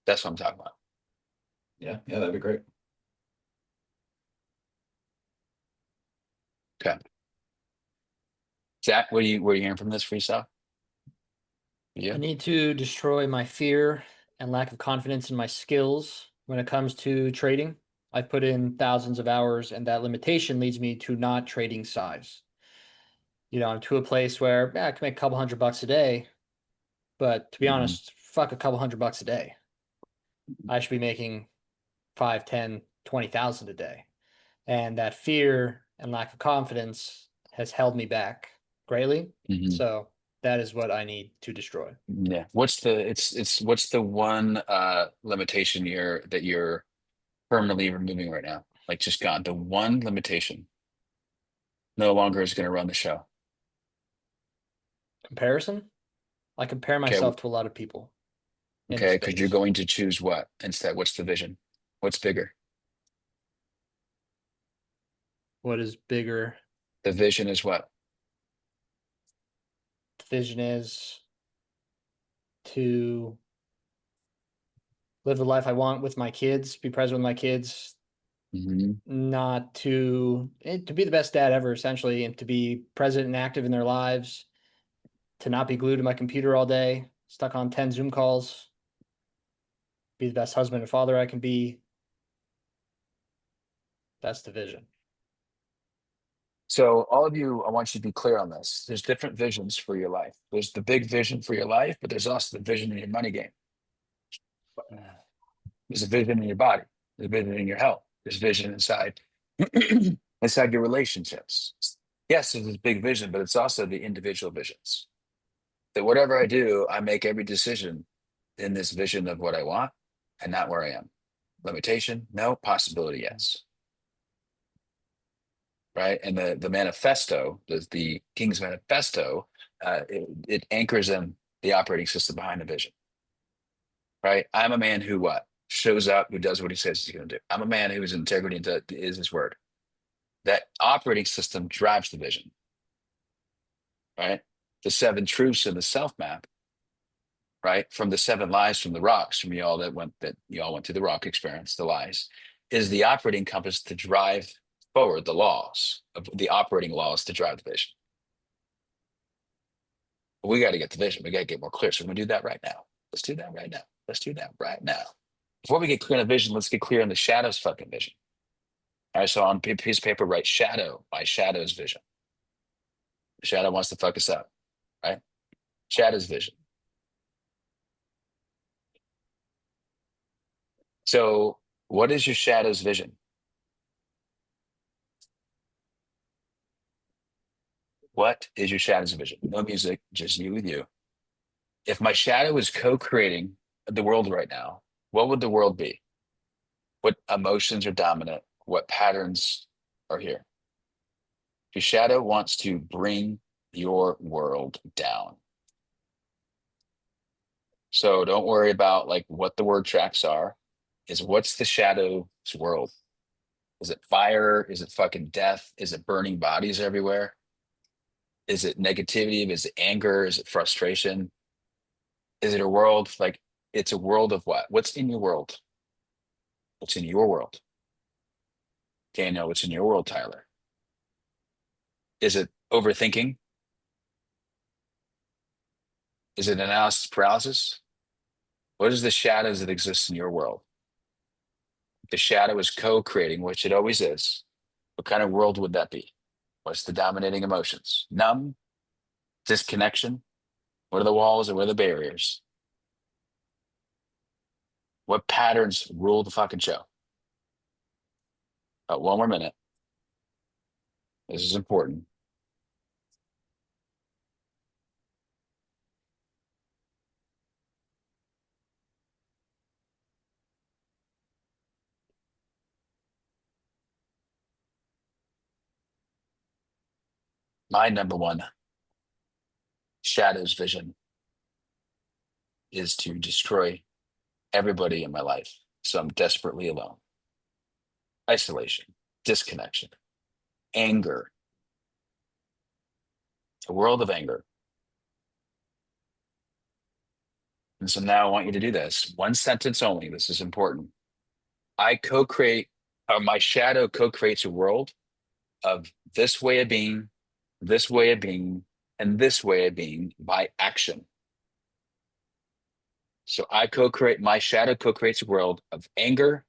A: That's what I'm talking about.
B: Yeah, that'd be great.
A: Okay. Zach, what are you hearing from this for yourself?
G: I
A: Yeah.
G: need to destroy my fear and lack of confidence in my skills when it comes to trading. I've put in thousands of hours, and that limitation leads me to not trading size. I'm to a place where I can make a couple $100 a day, but to be
A: Mhm.
G: honest, fuck a couple $100 a day. I should be making 5, 10, 20,000 a day. And that fear and lack of confidence has held me back greatly.
A: Mhm.
G: So that is what I need to destroy.
A: Yeah. What's the one limitation that you're permanently removing right now? Like just gone. The one limitation no longer is going to run the show.
G: Comparison? I compare
A: Okay.
G: myself to a lot of people in the
A: Okay. Because you're
G: space.
A: going to choose what instead? What's the vision? What's bigger?
G: What is bigger?
A: The vision is what?
G: The vision is to live the life I want with my kids, be present with my kids,
A: Mhm.
G: not to be the best dad ever, essentially, and to be present and active in their lives, to not be glued to my computer all day, stuck on 10 Zoom calls, be the best husband and father I can be. That's the vision.
A: So all of you, I want you to be clear on this. There's different visions for your life. There's the big vision for your life, but there's also the vision in your money game. There's a vision in your body. There's a vision in your health. There's vision inside inside your relationships. Yes, there's this big vision, but it's also the individual visions. That whatever I do, I make every decision in this vision of what I want and not where I am. Limitation, no. Possibility, yes. Right? And the manifesto, the King's Manifesto, it anchors in the operating system behind the vision. Right? I'm a man who what? Shows up, who does what he says he's going to do. I'm a man whose integrity is his word. That operating system drives the vision. Right? The 7 truths in the self map, right? From the 7 lies from the rocks, from you all that you all went through the rock experience, the lies, is the operating compass to drive forward the laws of the operating laws to drive the vision. But we got to get the vision. We got to get more clear. So we're gonna do that right now. Let's do that right now. Let's do that right now. Before we get clear on the vision, let's get clear on the shadow's fucking vision. All right, so on a piece of paper, write shadow, my shadow's vision. The shadow wants to fuck us up, right? Shadow's vision. So what is your shadow's vision? What is your shadow's vision? No music, just you with you. If my shadow is co-creating the world right now, what would the world be? What emotions are dominant? What patterns are here? Your shadow wants to bring your world down. So don't worry about like what the word tracks are. Is what's the shadow's world? Is it fire? Is it fucking death? Is it burning bodies everywhere? Is it negativity? Is it anger? Is it frustration? Is it a world like it's a world of what? What's in your world? What's in your world? Daniel, what's in your world, Tyler? Is it overthinking? Is it analysis paralysis? What is the shadows that exist in your world? The shadow is co-creating, which it always is. What kind of world would that be? What's the dominating emotions? Numb? Disconnection? What are the walls and what are the barriers? What patterns rule the fucking show? One more minute. This is important. My number one shadow's vision is to destroy everybody in my life. So I'm desperately alone. Isolation, disconnection, anger, a world of anger. And so now I want you to do this. One sentence only. This is important. I co-create, or my shadow co-creates a world of this way of being, this way of being, and this way of being by action. So my shadow co-creates a world of anger,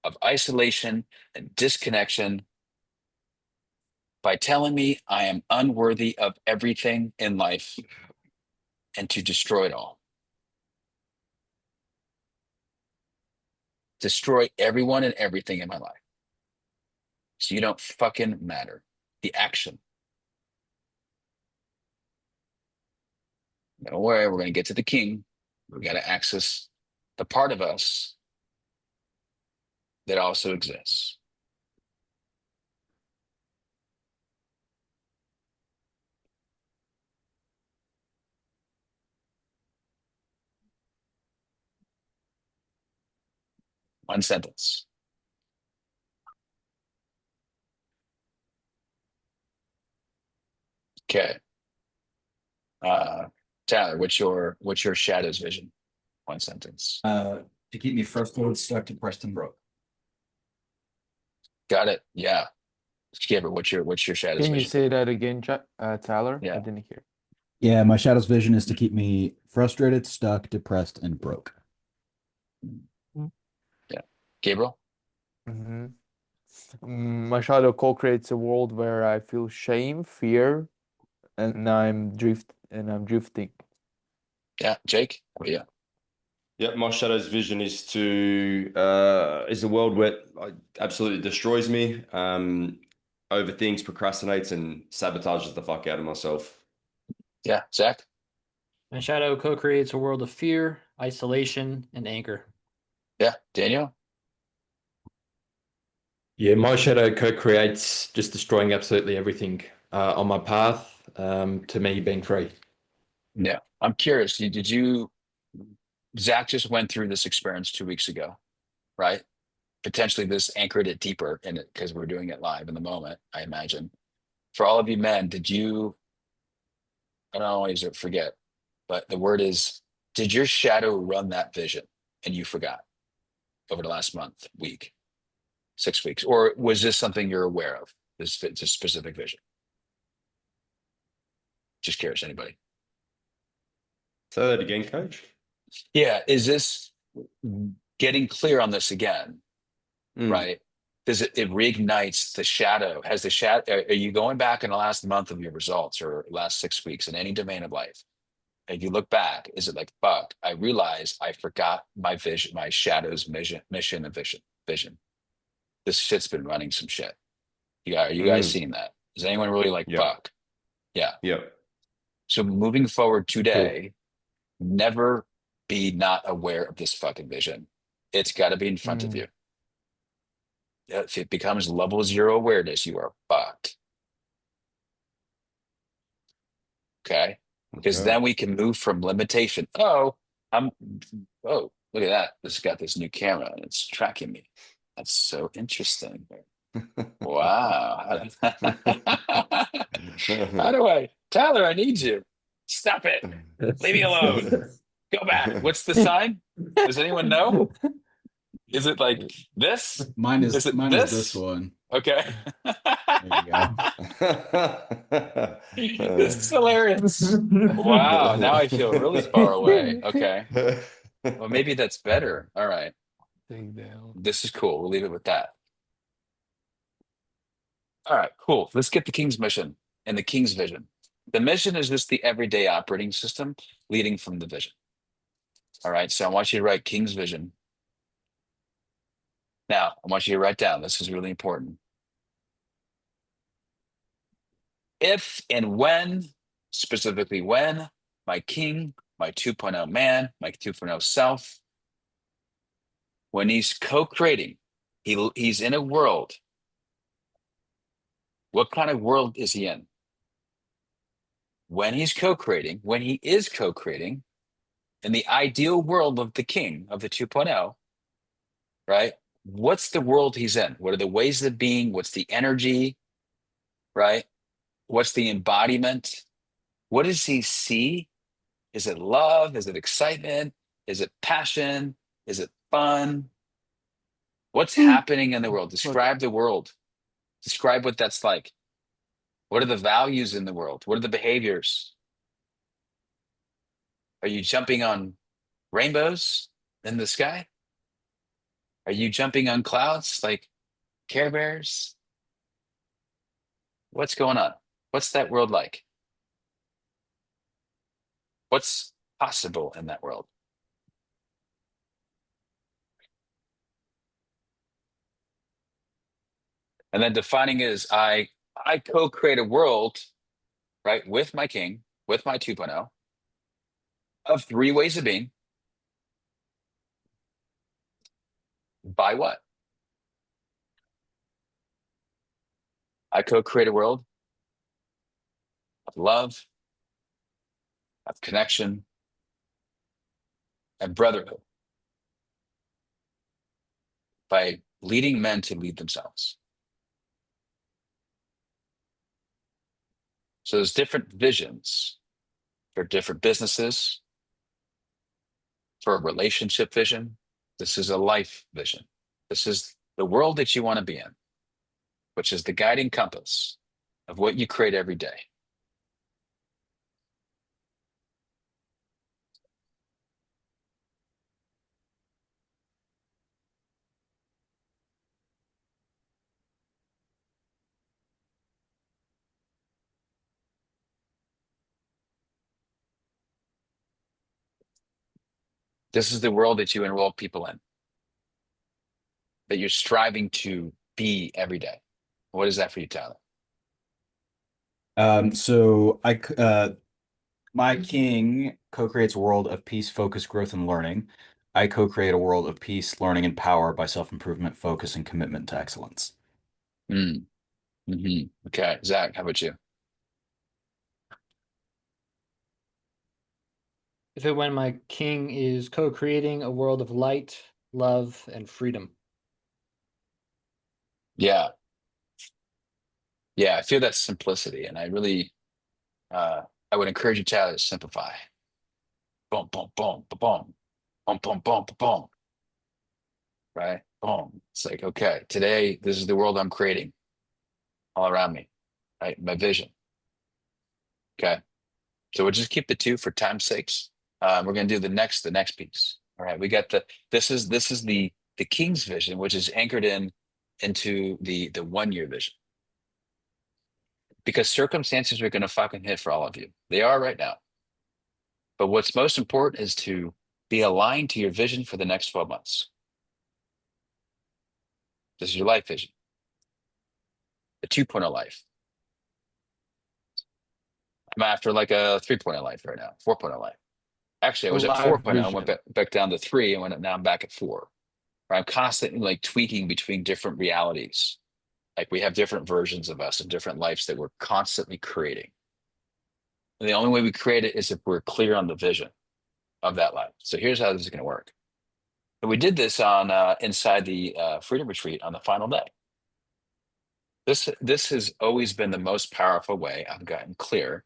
A: of isolation, and disconnection by telling me I am unworthy of everything in life and to destroy it all. Destroy everyone and everything in my life. So you don't fucking matter. The action. Don't worry, we're going to get to the king. We've got to access the part of us that also exists. One sentence. Okay. Tyler, what's your shadow's vision? One sentence.
B: To keep me frustrated, stuck, depressed, and broke.
A: Got it. Yeah. Skipper, what's your shadow's
F: Can you
A: vision?
F: say that again, Tyler?
A: Yeah.
F: I didn't hear.
B: Yeah, my shadow's vision is to keep me frustrated, stuck, depressed, and broke.
A: Gabriel?
F: Hmm. My shadow co-creates a world where I feel shame, fear, and I'm drifting.
A: Yeah, Jake? Yeah.
D: Yep, my shadow's vision is to is a world where it absolutely destroys me, overthinks, procrastinates, and sabotages the fuck out of myself.
A: Yeah, Zach?
G: My shadow co-creates a world of fear, isolation, and anger.
A: Yeah, Daniel?
E: Yeah, my shadow co-creates just destroying absolutely everything on my path to me being free.
A: Yeah. I'm curious. Zach just went through this experience 2 weeks ago, right? Potentially this anchored it deeper in it because we're doing it live in the moment, I imagine. For all of you men, I don't always forget, but the word is, did your shadow run that vision and you forgot over the last month, week, 6 weeks? Or was this something you're aware of? This it's a specific vision? Just curious, anybody?
D: Say that again, coach.
A: Yeah, is this getting clear on this again,
D: Mm.
A: right? Does it reignites the shadow? Has the shadow, are you going back in the last month of your results or last 6 weeks in any domain of life? If you look back, is it like, fuck, I realized I forgot my vision, my shadow's mission and vision. This shit's been running some shit. Yeah, are you guys
D: Mm.
A: seeing that? Is anyone really like,
D: Yep.
A: fuck? Yeah.
D: Yep.
A: So moving forward
E: Cool.
A: today, never be not aware of this fucking vision. It's got to be in front of you. If it becomes level 0 awareness, you are fucked. Okay. Because
D: Okay.
A: then we can move from limitation. Oh, look at that. This got this new camera and it's tracking me. That's so interesting. Wow. How do Tyler, I need you. Stop it. Leave me alone. Go back. What's the sign? Does anyone know? Is it like this?
B: Mine
A: Is
B: is
A: it
B: mine is this one.
A: Okay.
B: There you go.
A: This is hilarious. Wow. Now I feel really far away. Okay. Well, maybe that's better. All right.
F: Take down.
A: This is cool. We'll leave it with that. All right, cool. Let's get the King's mission and the King's vision. The mission is just the everyday operating system leading from the vision. All right. So I want you to write King's vision. Now, I want you to write down, this is really important. If and when, specifically when, my king, my 2.0 man, my 2.0 self, when he's co-creating, he's in a world. What kind of world is he in? When he's co-creating, when he is co-creating, in the ideal world of the king, of the 2.0, right? What's the world he's in? What are the ways of being? What's the energy, right? What's the embodiment? What does he see? Is it love? Is it excitement? Is it passion? Is it fun? What's happening in the world? Describe the world. Describe what that's like. What are the values in the world? What are the behaviors? Are you jumping on rainbows in the sky? Are you jumping on clouds like Care Bears? What's going on? What's that world like? What's possible in that world? And then defining is I co-create a world, right, with my king, with my 2.0, of 3 ways of being. By what? I co-create a world of love, of connection, and brotherhood by leading men to lead themselves. So there's different visions for different businesses, for a relationship vision. This is a life vision. This is the world that you want to be in, which is the guiding compass of what you create every day. This is the world that you enroll people in, that you're striving to be every day. What is that for you, Tyler?
B: So my king co-creates a world of peace, focus, growth, and learning. I co-create a world of peace, learning, and power by self-improvement, focus, and commitment to excellence.
A: Mm. Okay, Zach, how about you?
G: If it when my king is co-creating a world of light, love, and freedom.
A: Yeah, yeah, I feel that simplicity, and I really, I would encourage you, Tyler, to simplify. Boom, boom, boom, boom, boom, boom, boom, boom, boom, boom. Right? Boom. It's like, okay, today this is the world I'm creating all around me. Right? My vision. Okay. So we'll just keep the two for time's sakes. We're gonna do the next piece. All right. We got this is the king's vision, which is anchored into the 1 year vision. Because circumstances are gonna fucking hit for all of you. They are right now. But what's most important is to be aligned to your vision for the next 12 months. This is your life vision. The 2.0 life. I'm after like a 3.0 life right now, 4.0 life. Actually, I was at
F: Live
A: 4.0, I went
F: vision.
A: back down to 3, and now I'm back at 4. I'm constantly like tweaking between different realities. Like we have different versions of us and different lives that we're constantly creating. And the only way we create it is if we're clear on the vision of that life. So here's how this is going to work. And we did this on inside the Freedom Retreat on the final day. This has always been the most powerful way I've gotten clear,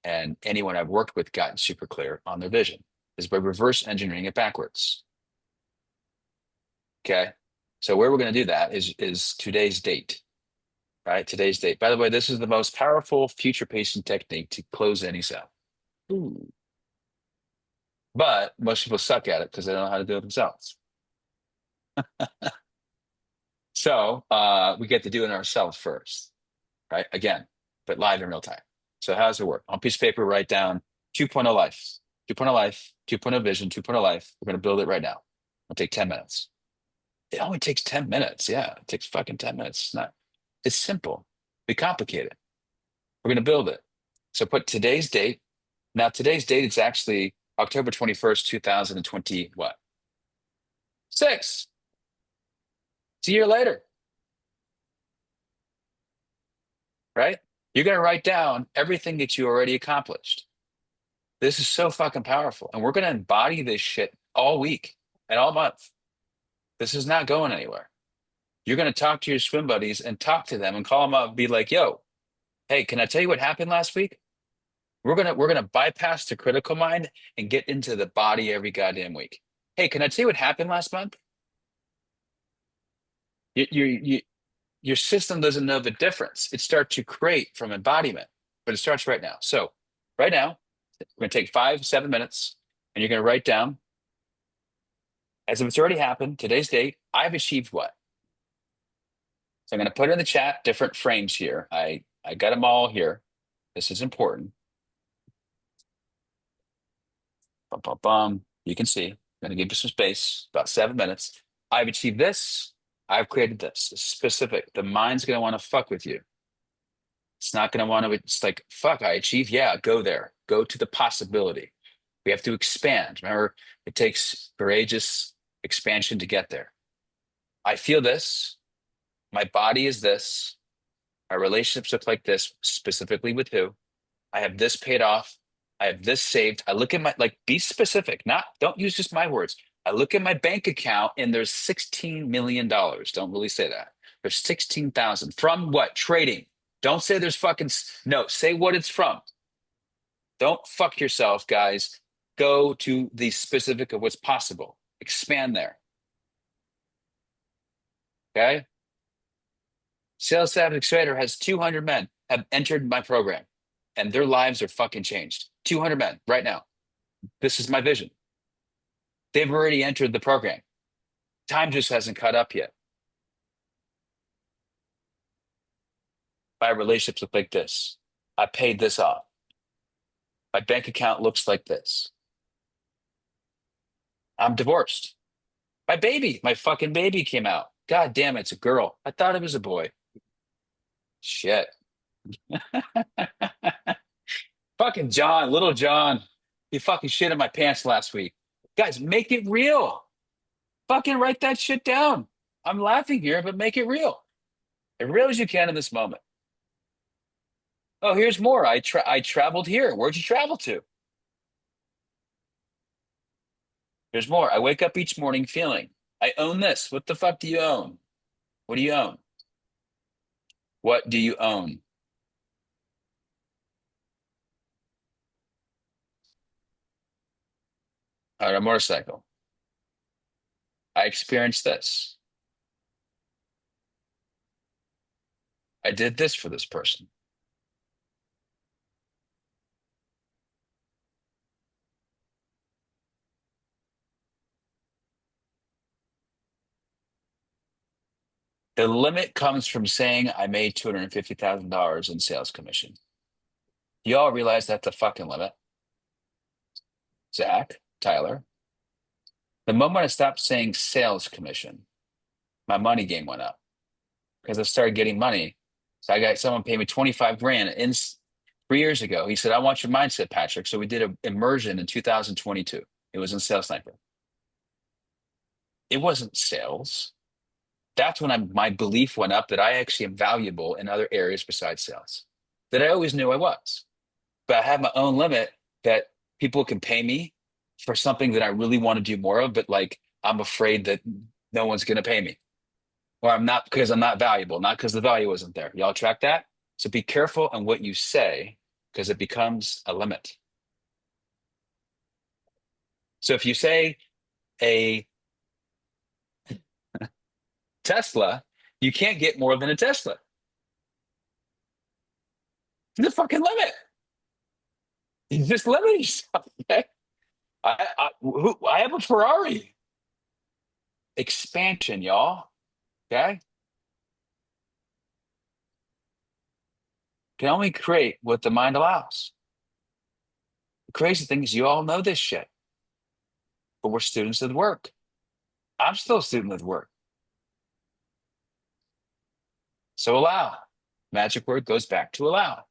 A: and anyone I've worked with gotten super clear on their vision, is by reverse engineering it backwards. Okay. So where we're going to do that is today's date, right? Today's date. By the way, this is the most powerful future pacing technique to close any sale. Ooh. But most people suck at it because they don't know how to do it themselves. So we get to do it ourselves first, right? Again, but live in real time. So how does it work? On a piece of paper, write down 2.0 life, 2.0 life, 2.0 vision, 2.0 life. We're going to build it right now. It'll take 10 minutes. It only takes 10 minutes. Yeah, it takes fucking 10 minutes. It's simple. We complicate it. We're going to build it. So put today's date. Now, today's date is actually October 21st, 2020, what? 6. It's a year later, right? You're going to write down everything that you already accomplished. This is so fucking powerful. And we're going to embody this shit all week and all month. This is not going anywhere. You're going to talk to your swim buddies and talk to them and call them up and be like, yo, hey, can I tell you what happened last week? We're gonna bypass the critical mind and get into the body every goddamn week. Hey, can I tell you what happened last month? Your system doesn't know the difference. It starts to create from embodiment, but it starts right now. So right now, we're gonna take 5-7 minutes, and you're gonna write down, as if it's already happened, today's date, I've achieved what? So I'm gonna put in the chat different frames here. I got them all here. This is important. Bum, bum, bum. You can see, I'm going to give you some space, about 7 minutes. I've achieved this. I've created this. It's specific. The mind's going to want to fuck with you. It's not going to want to, it's like, fuck, I achieved. Yeah, go there. Go to the possibility. We have to expand. Remember, it takes courageous expansion to get there. I feel this. My body is this. My relationships look like this, specifically with who. I have this paid off. I have this saved. I look at my, like, be specific, don't use just my words. I look at my bank account and there's $16 million. Don't really say that. There's 16,000 from what? Trading. Don't say there's fucking, no, say what it's from. Don't fuck yourself, guys. Go to the specific of what's possible. Expand there. Okay. Sales Staff Accelerator has 200 men have entered my program, and their lives are fucking changed. 200 men right now. This is my vision. They've already entered the program. Time just hasn't caught up yet. My relationships look like this. I paid this off. My bank account looks like this. I'm divorced. My fucking baby came out. God damn it, it's a girl. I thought it was a boy. Shit. Fucking John, little John. He fucking shit in my pants last week. Guys, make it real. Fucking write that shit down. I'm laughing here, but make it real. As real as you can in this moment. Oh, here's more. I traveled here. Where'd you travel to? There's more. I wake up each morning feeling I own this. What the fuck do you own? What do you own? What do you own? On a motorcycle. I experienced this. I did this for this person. The limit comes from saying I made $250,000 in sales commission. You all realize that's a fucking limit? Zach, Tyler. The moment I stopped saying sales commission, my money game went up because I started getting money. So I got someone pay me 25 grand in 3 years ago. He said, I want your mindset, Patrick. So we did an immersion in 2022. It was in Sales Sniper. It wasn't sales. That's when my belief went up that I actually am valuable in other areas besides sales, that I always knew I was. But I have my own limit that people can pay me for something that I really want to do more of, but like I'm afraid that no one's going to pay me. Or I'm not, because I'm not valuable, not because the value isn't there. Y'all track that? So be careful on what you say because it becomes a limit. So if you say a Tesla, you can't get more than a Tesla. It's the fucking limit. You just limit yourself. Okay? I have a Ferrari. Expansion, y'all. Okay? Can only create what the mind allows. The crazy thing is you all know this shit. But we're students of the work. I'm still a student of the work. So allow. Magic word goes back to allow.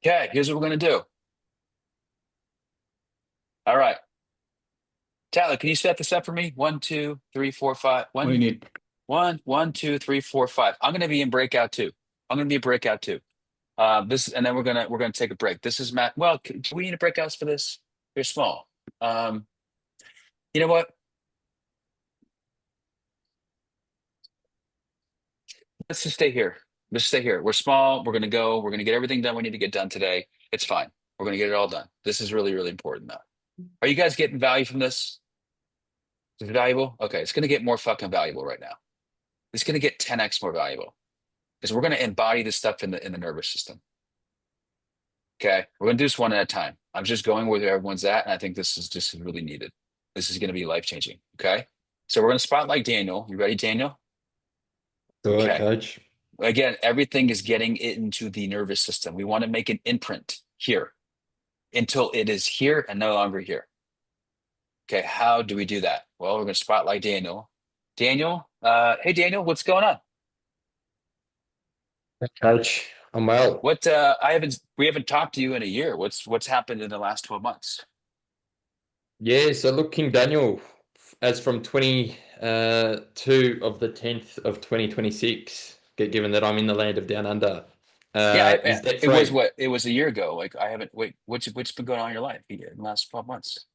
A: Okay, here's what we're going to do. All right. Tyler, can you set this up for me? 1, 2, 3, 4, 5.
B: What do you need?
A: 1, 2, 3, 4, 5. I'm going to be in breakout 2. I'm going to be in breakout 2. And then we're gonna take a break. This is Matt. Well, do we need breakouts for this? They're small. You know what? Let's just stay here. Let's stay here. We're small. We're gonna go. We're gonna get everything done we need to get done today. It's fine. We're gonna get it all done. This is really, really important though. Are you guys getting value from this? Is it valuable? Okay, it's gonna get more fucking valuable right now. It's gonna get 10x more valuable because we're gonna embody this stuff in the nervous system. Okay, we're gonna do this one at a time. I'm just going where everyone's at, and I think this is just really needed. This is gonna be life changing. Okay, so we're gonna spotlight Daniel. You ready, Daniel?
E: All right,
A: Okay.
E: coach.
A: Again, everything is getting it into the nervous system. We want to make an imprint here until it is here and no longer here. Okay, how do we do that? Well, we're going to spotlight Daniel. Daniel, hey Daniel, what's going on?
E: Coach, I'm well.
A: What we haven't talked to you in a year. What's happened in the last 12 months?
E: Yeah, so look, King Daniel, as from 22 of the 10th of 2026, given that I'm in the land of down under, is debt
A: it was
E: free.
A: what it was a year ago. Like I haven't what's been going on in your life in the last 12 months?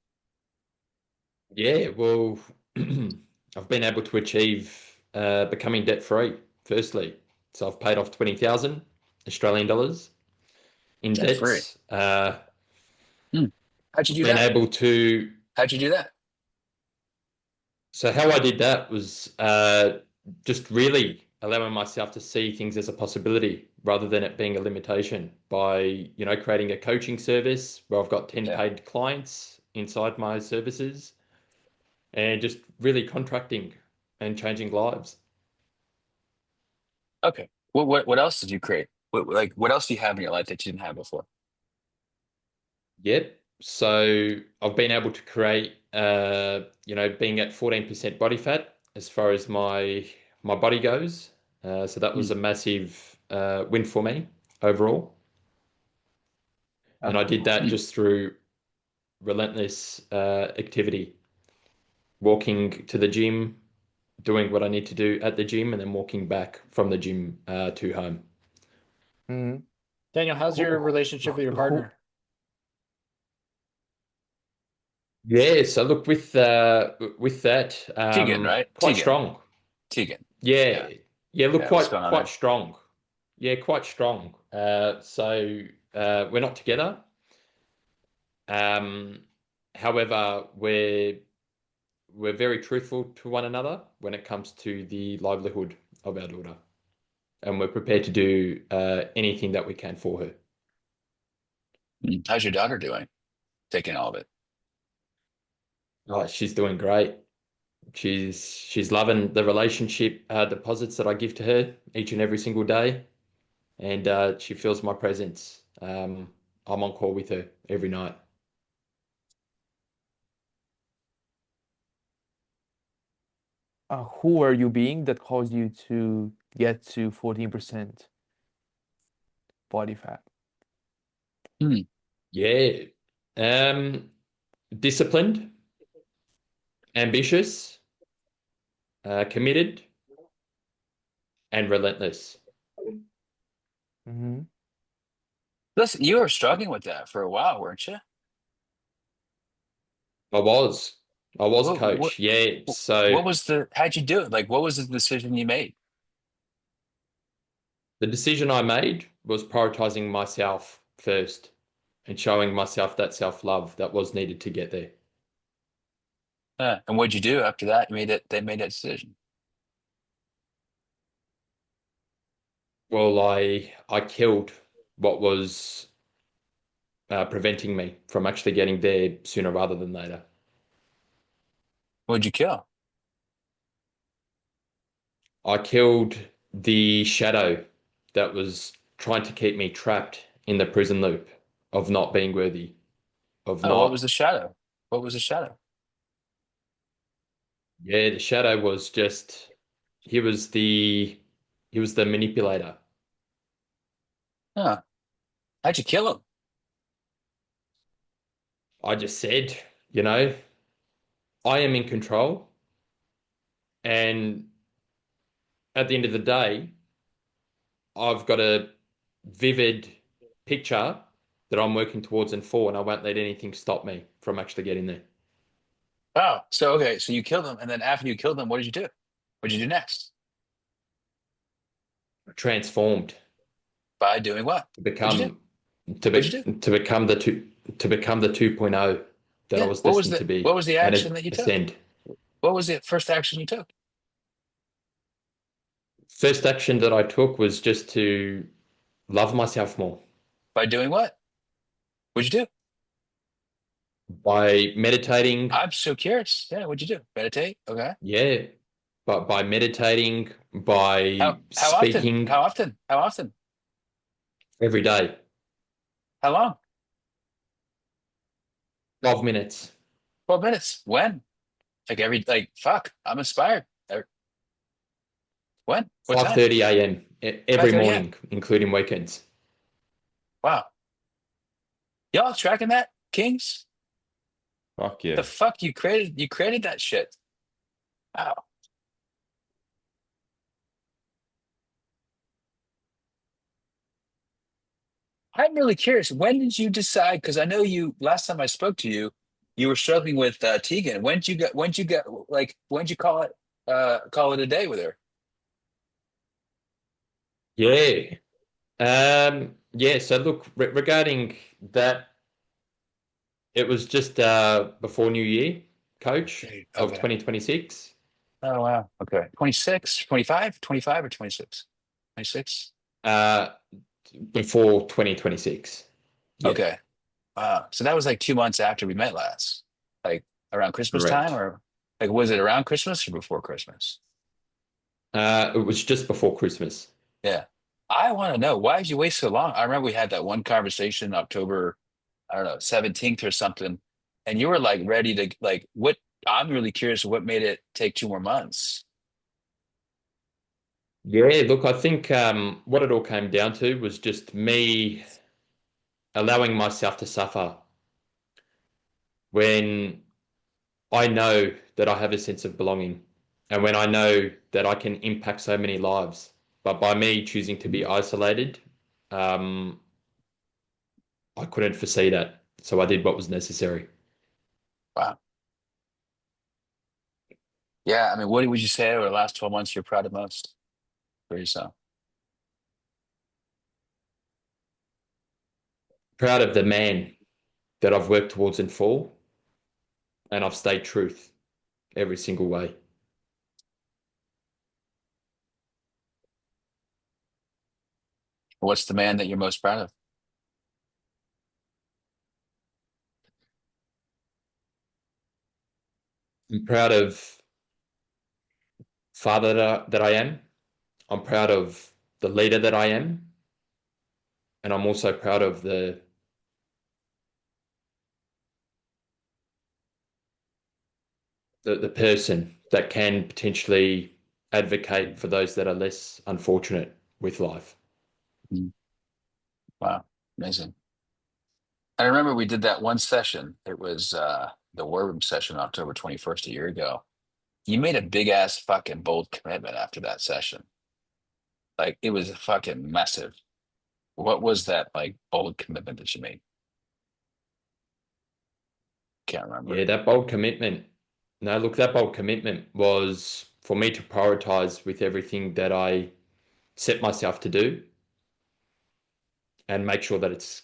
E: Yeah, well, I've been able to achieve becoming debt free, firstly. So I've paid off 20,000 Australian dollars in
A: Debt free.
E: debts.
A: How'd you do
E: Been
A: that?
E: able to.
A: How'd you do that?
E: So how I did that was just really allowing myself to see things as a possibility rather than it being a limitation by, creating a coaching service where I've got 10
A: Yeah.
E: paid clients inside my services and just really contracting and changing lives.
A: Okay. What else did you create? What else do you have in your life that you didn't have before?
E: Yep. So I've been able to create, being at 14% body fat as far as my body goes. So that was a massive win for me overall. And I did that just through relentless activity, walking to the gym, doing what I need to do at the gym, and then walking back from the gym to home.
F: Hmm.
G: Daniel, how's your relationship with your partner?
E: Yeah, so look with that,
A: Tegan, right?
E: quite
A: Tegan.
E: strong.
A: Tegan.
E: Yeah, yeah, look
A: Yeah. What's
E: quite
A: going on
E: quite
A: there?
E: strong. Yeah, quite strong. We're not together. Um, However, we're very truthful to one another when it comes to the livelihood of our daughter, and we're prepared to do anything that we can for her.
A: How's your daughter doing? Taking all of it.
E: Oh, she's doing great. She's loving the relationship deposits that I give to her each and every single day, and she feels my presence. I'm on call with her every night.
F: Who are you being that caused you to get to 14% body fat?
A: Hmm.
E: Yeah, disciplined, ambitious, committed, and relentless.
F: Hmm.
A: Listen, you were struggling with that for a while, weren't you?
E: I was, I was
A: What what
E: coach. Yeah, so
A: what was how'd you do it? Like what was the decision you made?
E: the decision I made was prioritizing myself first and showing myself that self-love that was needed to get there.
A: And what'd you do after that? They made that decision.
E: Well, I killed what was preventing me from actually getting there sooner rather than later.
A: What'd you kill?
E: I killed the shadow that was trying to keep me trapped in the prison loop of not being worthy, of
A: Oh, what was the
E: not,
A: shadow? What was the shadow?
E: yeah, the shadow was just, he was the, he was the manipulator.
A: Huh. How'd you kill him?
E: I just said, you know, I am in control. And at the end of the day, I've got a vivid picture that I'm working towards and for, and I won't let anything stop me from actually getting there.
A: Oh, so okay, so you killed him, and then after you killed him, what did you do? What'd you do next?
E: Transformed
A: By doing what?
E: to
A: What'd you do?
E: become
A: What'd you do?
E: to become the 2.0 that I
A: Yeah.
E: was destined to
A: What
E: be
A: was the
E: and
A: action that you took?
E: ascend.
A: What was the first action you took?
E: First action that I took was just to love myself more
A: By doing what? What'd you do?
E: by meditating.
A: I'm so curious. Yeah, what'd you do? Meditate? Okay.
E: Yeah, but by meditating, by
A: How often?
E: speaking
A: How often? How often?
E: every day,
A: How long?
E: 12 minutes,
A: 12 minutes. When? Like fuck, I'm inspired. When? What time?
E: 5:30 a.m. Every
A: 5:30 a.m.
E: morning, including weekends.
A: Wow. Y'all tracking that, Kings?
D: Fuck
A: The
D: yeah.
A: fuck you created that shit. Wow. I'm really curious. When did you decide? Because I know you last time I spoke to you, you were struggling with Tegan. When'd you call it a day with her?
E: Yeah. Yeah, so look, regarding that, it was just before New Year, coach of
A: Okay.
E: 2026.
A: Oh wow. Okay. 26, 25, 25 or 26? 26?
E: Uh, Before 2026. Yeah,
A: Okay. Wow. So that was like 2 months after we met last. Like around Christmas time
E: correct.
A: or like was it around Christmas or before Christmas?
E: It was just before Christmas.
A: Yeah. I want to know why did you wait so long? I remember we had that one conversation in October I don't know, 17th or something, and you were like ready to like what? I'm really curious what made it take 2 more months.
E: Yeah, look, I think what it all came down to was just me allowing myself to suffer when I know that I have a sense of belonging and when I know that I can impact so many lives. But by me choosing to be isolated, um, I couldn't foresee that. So I did what was necessary.
A: Wow. Yeah, I mean, what would you say over the last 12 months you're proud of most for yourself?
E: Proud of the man that I've worked towards in full, and I've stayed truth every single way.
A: What's the man that you're most proud of?
E: I'm proud of father that I am. I'm proud of the leader that I am. And I'm also proud of the person that can potentially advocate for those that are less unfortunate with life.
A: Mm. Wow, amazing. I remember we did that one session. It was the War Room session, October 21st, a year ago. You made a big ass fucking bold commitment after that session. Like it was fucking massive. What was that like bold commitment that you made? Can't remember.
E: Yeah, that bold commitment. No, look, that bold commitment was for me to prioritize with everything that I set myself to do and make sure that it's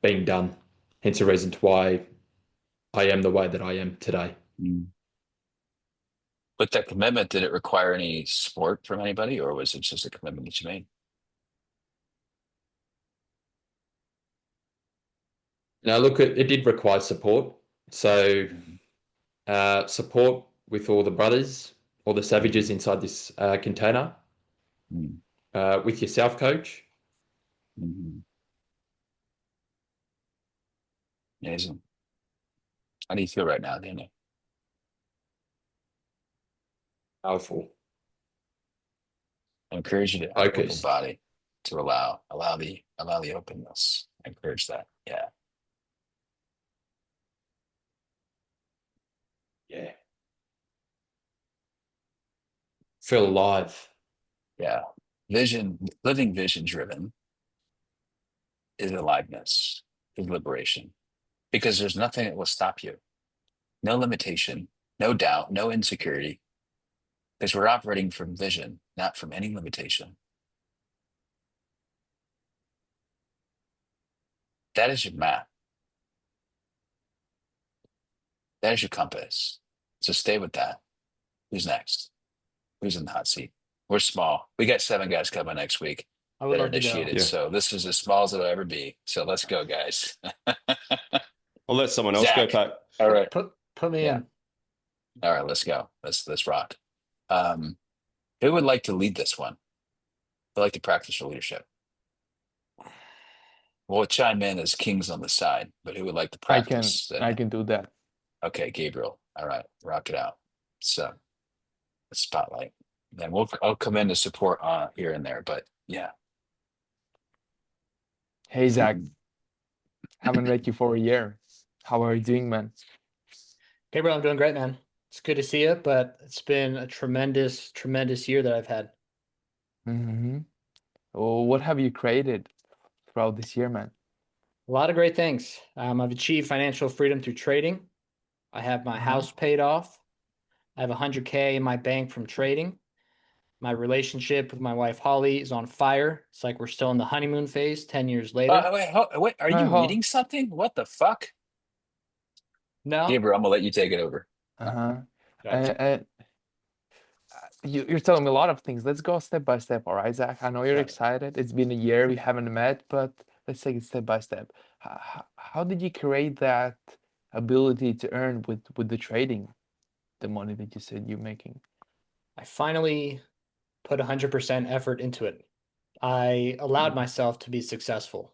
E: being done. Hence the reason to why I am the way that I am today.
A: Mm. With that commitment, did it require any support from anybody, or was it just a commitment that you made?
E: Now, look, it did require support. So, support with all the brothers, all the savages inside this container,
A: Mm.
E: with yourself, coach.
A: Mm-hmm. Amazing. How do you feel right now, Daniel?
E: Powerful,
A: I encourage you to have an open
E: focused.
A: body to allow the openness. I encourage that. Yeah.
E: Yeah. Feel alive.
A: Yeah. Living vision driven is aliveness, is liberation. Because there's nothing that will stop you. No limitation, no doubt, no insecurity. Because we're operating from vision, not from any limitation. That is your map. That is your compass. So stay with that. Who's next? Who's in the hot seat? We're small. We got 7 guys coming next week
G: I would
A: that are
G: love to go.
A: initiated.
D: Yeah.
A: So this is as small as it'll ever be. So let's go, guys.
D: I'll let someone else go,
A: Zach.
D: Pat.
A: All right.
G: Put me
A: Yeah.
G: in.
A: All right, let's go. Let's rock. Um, who would like to lead this one? I'd like to practice your leadership. We'll chime in as kings on the side, but who would like to practice?
F: I can do that.
A: Okay, Gabriel. All right, rock it out. So the spotlight. Then I'll come in to support here and there, but yeah.
F: Hey Zach, haven't met you for a year. How are you doing, man?
G: Gabriel, I'm doing great, man. It's good to see you, but it's been a tremendous, tremendous year that I've had.
F: Mm-hmm. Oh, what have you created throughout this year, man?
G: A lot of great things. I've achieved financial freedom through trading. I have my
F: Mhm.
G: house paid off. I have 100K in my bank from trading. My relationship with my wife Holly is on fire. It's like we're still in the honeymoon phase 10 years later.
A: Wait, are you reading something? What the fuck?
G: No?
A: Gabriel, I'm gonna let you take it over.
F: Uh-huh.
G: Gotcha.
F: And you're telling me a lot of things. Let's go step by step, all right, Zach? I know you're
G: Got it.
F: excited. It's been a year we haven't met, but let's take it step by step. How did you create that ability to earn with the trading, the money that you said you're making?
G: I finally put 100% effort into it. I allowed
F: Mhm.
G: myself to be successful.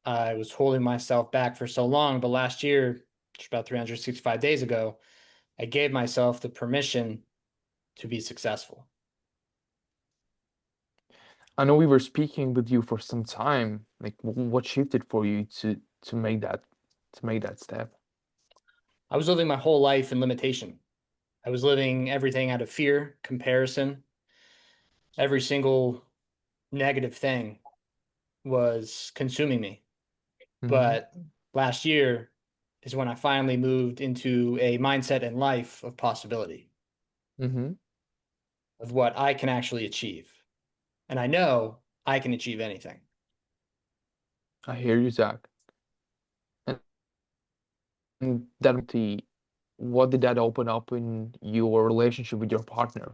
G: I was holding myself back for so long, but last year, just about 365 days ago, I gave myself the permission to be successful.
F: I know we were speaking with you for some time. Like, what shifted for you to make that step?
G: I was living my whole life in limitation. I was living everything out of fear, comparison. Every single negative thing was consuming me.
F: Mhm.
G: But last year is when I finally moved into a mindset and life of possibility,
F: Mm-hmm.
G: of what I can actually achieve. And I know I can achieve anything.
F: I hear you, Zach. And what did that open up in your relationship with your partner?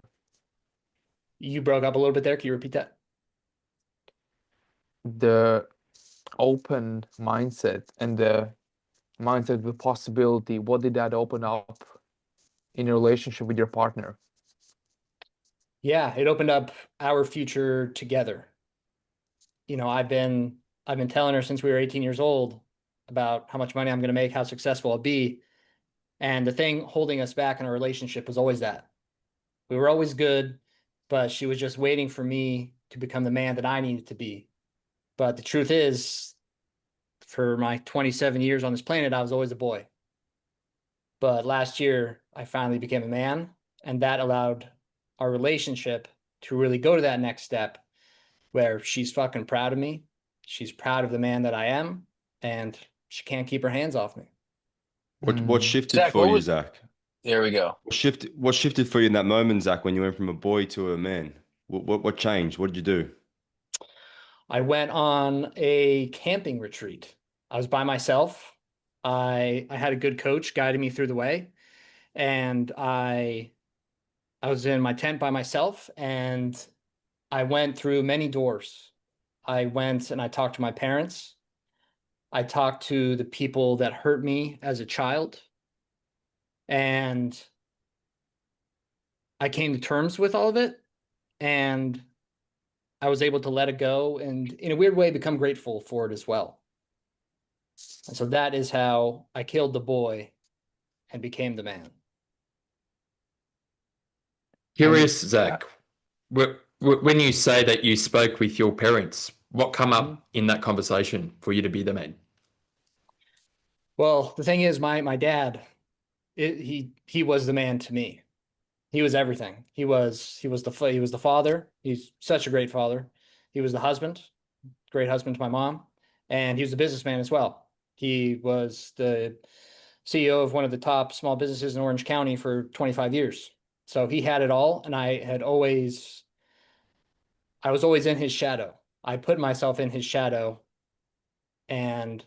G: You broke up a little bit there. Can you repeat that?
F: The open mindset and the mindset with possibility, what did that open up in your relationship with your partner?
G: Yeah, it opened up our future together. You know, I've been telling her since we were 18 years old about how much money I'm going to make, how successful I'll be. And the thing holding us back in our relationship was always that. We were always good, but she was just waiting for me to become the man that I needed to be. But the truth is, for my 27 years on this planet, I was always a boy. But last year, I finally became a man, and that allowed our relationship to really go to that next step where she's fucking proud of me. She's proud of the man that I am, and she can't keep her hands off me.
D: What shifted
A: Zach,
D: for you, Zach?
A: there we go.
D: What shifted for you in that moment, Zach, when you went from a boy to a man? What changed? What did you do?
G: I went on a camping retreat. I was by myself. I had a good coach guiding me through the way, and I was in my tent by myself, and I went through many doors. I went and I talked to my parents. I talked to the people that hurt me as a child, and I came to terms with all of it, and I was able to let it go and in a weird way become grateful for it as well. And so that is how I killed the boy and became the man.
E: Curious, Zach, when you say that you spoke with your parents, what come up in that conversation for you to be the man?
G: Well, the thing is, my dad, he was the man to me. He was everything. He was the father. He's such a great father. He was the husband, great husband to my mom, and he was a businessman as well. He was the CEO of one of the top small businesses in Orange County for 25 years. So he had it all, and I was always in his shadow. I put myself in his shadow, and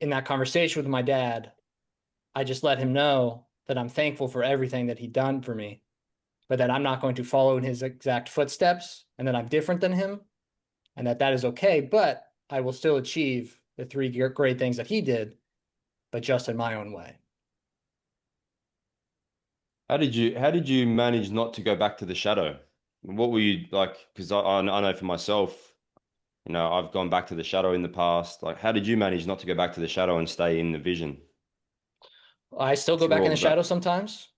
G: in that conversation with my dad, I just let him know that I'm thankful for everything that he'd done for me, but that I'm not going to follow in his exact footsteps, and that I'm different than him, and that is okay, but I will still achieve the three great things that he did, but just in my own way.
D: How did you manage not to go back to the shadow? What were you like? Because I know for myself, you know, I've gone back to the shadow in the past. Like, how did you manage not to go back to the shadow and stay in the vision?
G: I still go
D: Through
G: back in
D: all
G: the
D: of that.
G: shadow sometimes.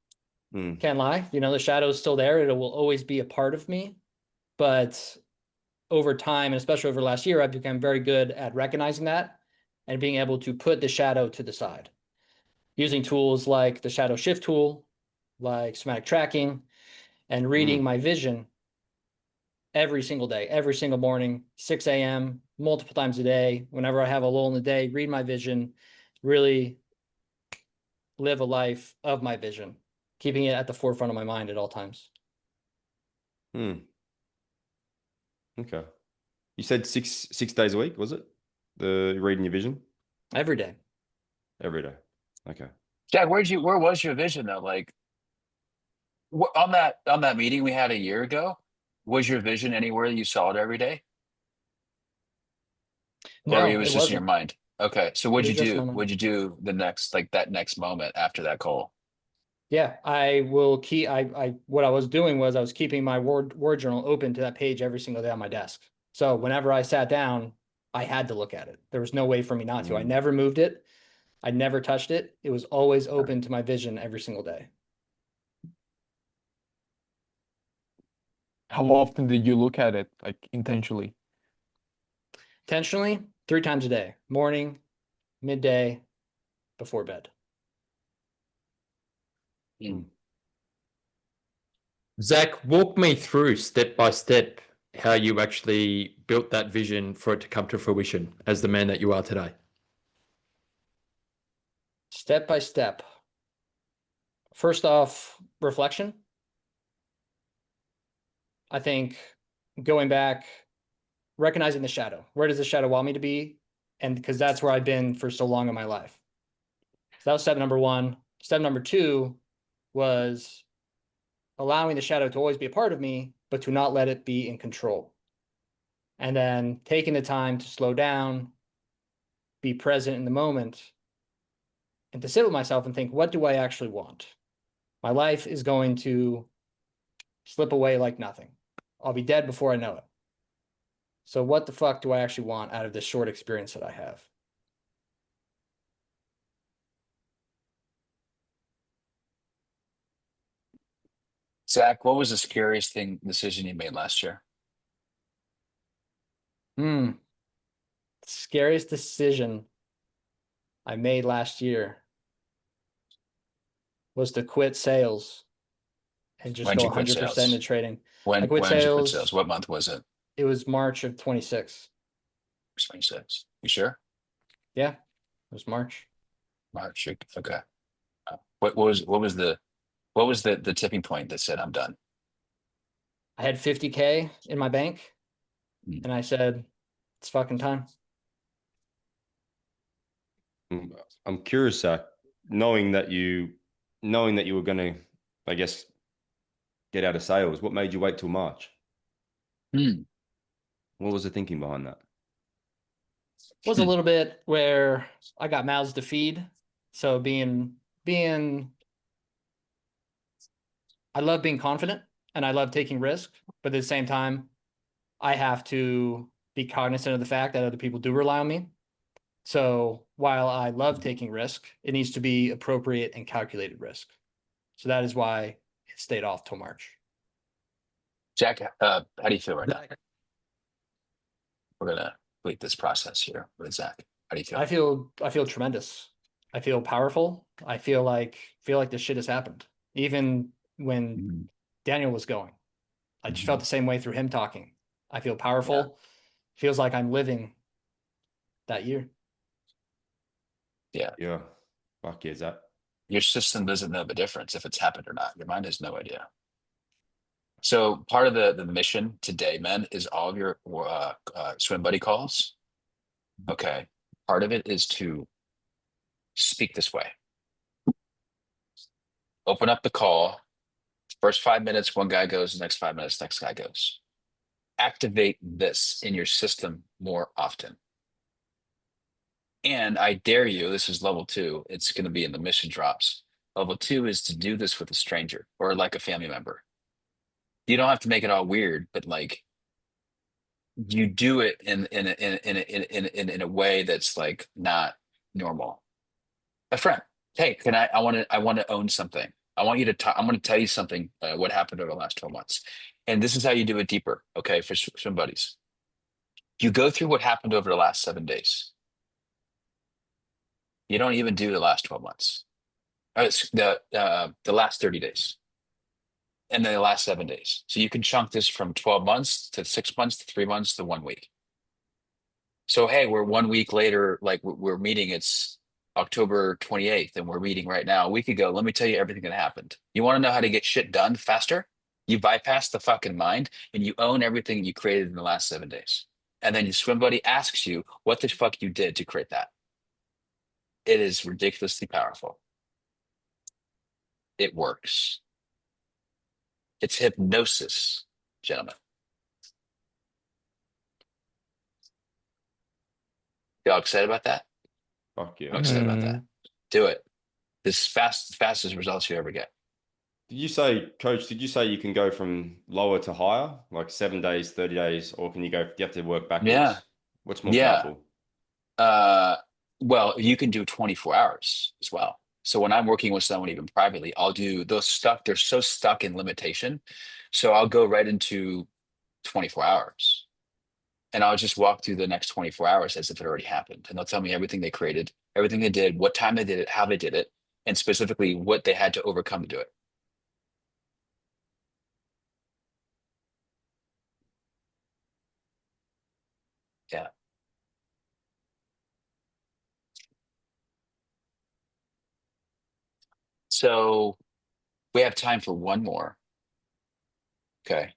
D: Hmm.
G: Can't lie. You know, the shadow is still there. It will always be a part of me. But over time, and especially over the last year, I've become very good at recognizing that and being able to put the shadow to the side using tools like the shadow shift tool, like somatic tracking, and reading
D: Hmm.
G: my vision every single day, every single morning, 6 a.m., multiple times a day. Whenever I have a lull in the day, read my vision, really live a life of my vision, keeping it at the forefront of my mind at all times.
D: Hmm. Okay. You said six days a week, was it? The reading your vision
G: Every day.
D: every day. Okay.
A: Jack, where was your vision though? Like on that meeting we had a year ago, was your vision anywhere you saw it every day? Or it
G: No, it
A: was just in your
G: wasn't.
A: mind? Okay. So
G: It
A: what'd
G: was
A: you
G: just
A: do?
G: my mind.
A: What'd you do the next like that next moment after that call?
G: Yeah, I will keep. What I was doing was I was keeping my word journal open to that page every single day on my desk. So whenever I sat down, I had to look at it. There was no way for me not to. I
D: Mm.
G: never moved it. I never touched it. It was always open to my vision every single day.
F: How often did you look at it, like intentionally?
G: Intentionally, 3 times a day, morning, midday, before bed.
E: Zach, walk me through step by step how you actually built that vision for it to come to fruition as the man that you are today.
G: Step by step. First off, reflection. I think going back, recognizing the shadow. Where does the shadow want me to be? And because that's where I've been for so long in my life. So that was step number 1. Step number 2 was allowing the shadow to always be a part of me, but to not let it be in control. And then taking the time to slow down, be present in the moment, and to sit with myself and think, what do I actually want? My life is going to slip away like nothing. I'll be dead before I know it. So what the fuck do I actually want out of this short experience that I have?
A: Zach, what was the scariest decision you made last year?
G: Scariest decision I made last year was to quit sales and just
A: When'd
G: go
A: you quit
G: 100%
A: sales?
G: into trading.
A: When
G: I quit
A: did you quit sales?
G: sales.
A: What month was it?
G: It was March of 26.
A: 26. You sure?
G: Yeah, it was March.
A: March. Okay. What was the tipping point that said I'm done?
G: I had 50K in my bank,
A: Hmm.
G: and I said, it's fucking time.
D: I'm curious, Zach, knowing that you were going to, I guess, get out of sales, what made you wait till March? What was the thinking behind that?
G: Was a little bit where I got mouths to feed. So I love being confident and I love taking risk, but at the same time, I have to be cognizant of the fact that other people do rely on me. So while I love taking risk, it needs to be appropriate and calculated risk. So that is why it stayed off till March.
A: Jack, how do you feel right now? We're gonna complete this process here with Zach. How do you feel?
G: I feel tremendous. I feel powerful. I feel like this shit has happened. Even when
A: Mhm.
G: Daniel was going, I just felt the same way through him talking. I feel powerful. Feels like I'm living that year.
A: Yeah.
D: Yeah. Fuck yeah, Zach.
A: Your system doesn't know the difference if it's happened or not. Your mind has no idea. So part of the mission today, man, is all of your swim buddy calls. Okay. Part of it is to speak this way. Open up the call. First 5 minutes, one guy goes. The next 5 minutes, next guy goes. Activate this in your system more often. And I dare you, this is level 2. It's going to be in the mission drops. Level 2 is to do this with a stranger or like a family member. You don't have to make it all weird, but like you do it in a way that's like not normal. A friend, hey, can I want to own something. I want you to talk. I'm going to tell you something. What happened over the last 12 months, and this is how you do it deeper. Okay, for some buddies, you go through what happened over the last 7 days. You don't even do the last 12 months. It's the last 30 days. And then the last 7 days. So you can chunk this from 12 months to 6 months to 3 months to 1 week. So, hey, we're 1 week later, like we're meeting, it's October 28th, and we're meeting right now. A week ago, let me tell you everything that happened. You want to know how to get shit done faster? You bypass the fucking mind and you own everything you created in the last 7 days. And then your swim buddy asks you what the fuck you did to create that. It is ridiculously powerful. It works. It's hypnosis, gentlemen. Y'all excited about that?
D: Fuck yeah.
A: I'm excited about that. Do it. This fastest results you ever get.
D: Did you say, Coach, did you say you can go from lower to higher, like 7 days, 30 days, or can you go, you have to work backwards?
A: Yeah.
D: What's more
A: Yeah.
D: powerful?
A: Well, you can do 24 hours as well. So when I'm working with someone even privately, I'll do they're so stuck in limitation. So I'll go right into 24 hours and I'll just walk through the next 24 hours as if it already happened. And they'll tell me everything they created, everything they did, what time they did it, how they did it, and specifically what they had to overcome to do it. Yeah. So we have time for one more. Okay.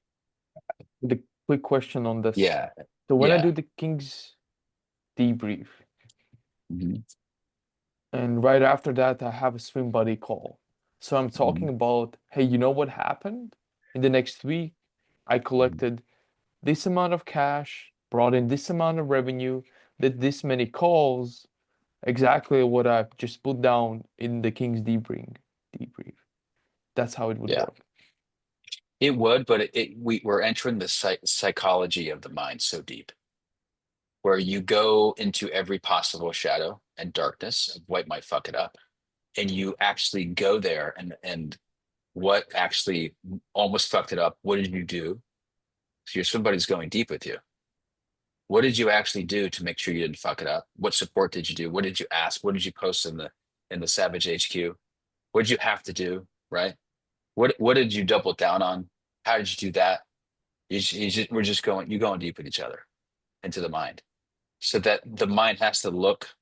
F: The quick question on this.
A: Yeah.
F: So when I
A: Yeah.
F: do the King's debrief,
A: Mhm.
F: and right after that, I have a swim buddy call. So I'm talking about, hey, you know what happened? In the next week, I collected this amount of cash, brought in this amount of revenue, did this many calls, exactly what I've just put down in the King's debrief. That's how it would
A: Yeah.
F: work.
A: It would, but we're entering the psychology of the mind so deep, where you go into every possible shadow and darkness of what might fuck it up, and you actually go there and what actually almost fucked it up. What did you do? So your somebody's going deep with you. What did you actually do to make sure you didn't fuck it up? What support did you do? What did you ask? What did you post in the Savage HQ? What did you have to do? Right? What did you double down on? How did you do that? We're just going, you're going deep with each other into the mind, so that the mind has to look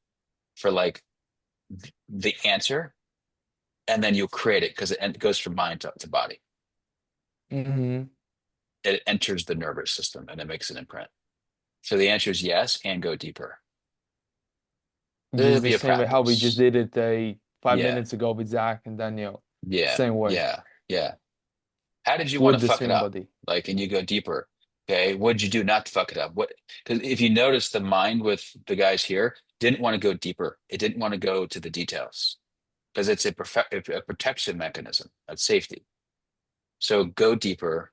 A: for like the answer, and then you'll create it because it goes from mind to body.
F: Mm-hmm.
A: It enters the nervous system and it makes an imprint. So the answer is yes, and go deeper. It'll
F: Just the
A: be a
F: same way how we just
A: practice.
F: did it 5
A: Yeah,
F: minutes ago with Zach and Daniel.
A: yeah,
F: Same way
A: yeah, yeah. How did you want
F: with
A: to
F: the
A: fuck it
F: swim
A: up?
F: buddy.
A: Like, and you go deeper. Okay, what did you do not to fuck it up? What? Because if you notice, the mind with the guys here didn't want to go deeper. It didn't want to go to the details because it's a protection mechanism of safety. So go deeper.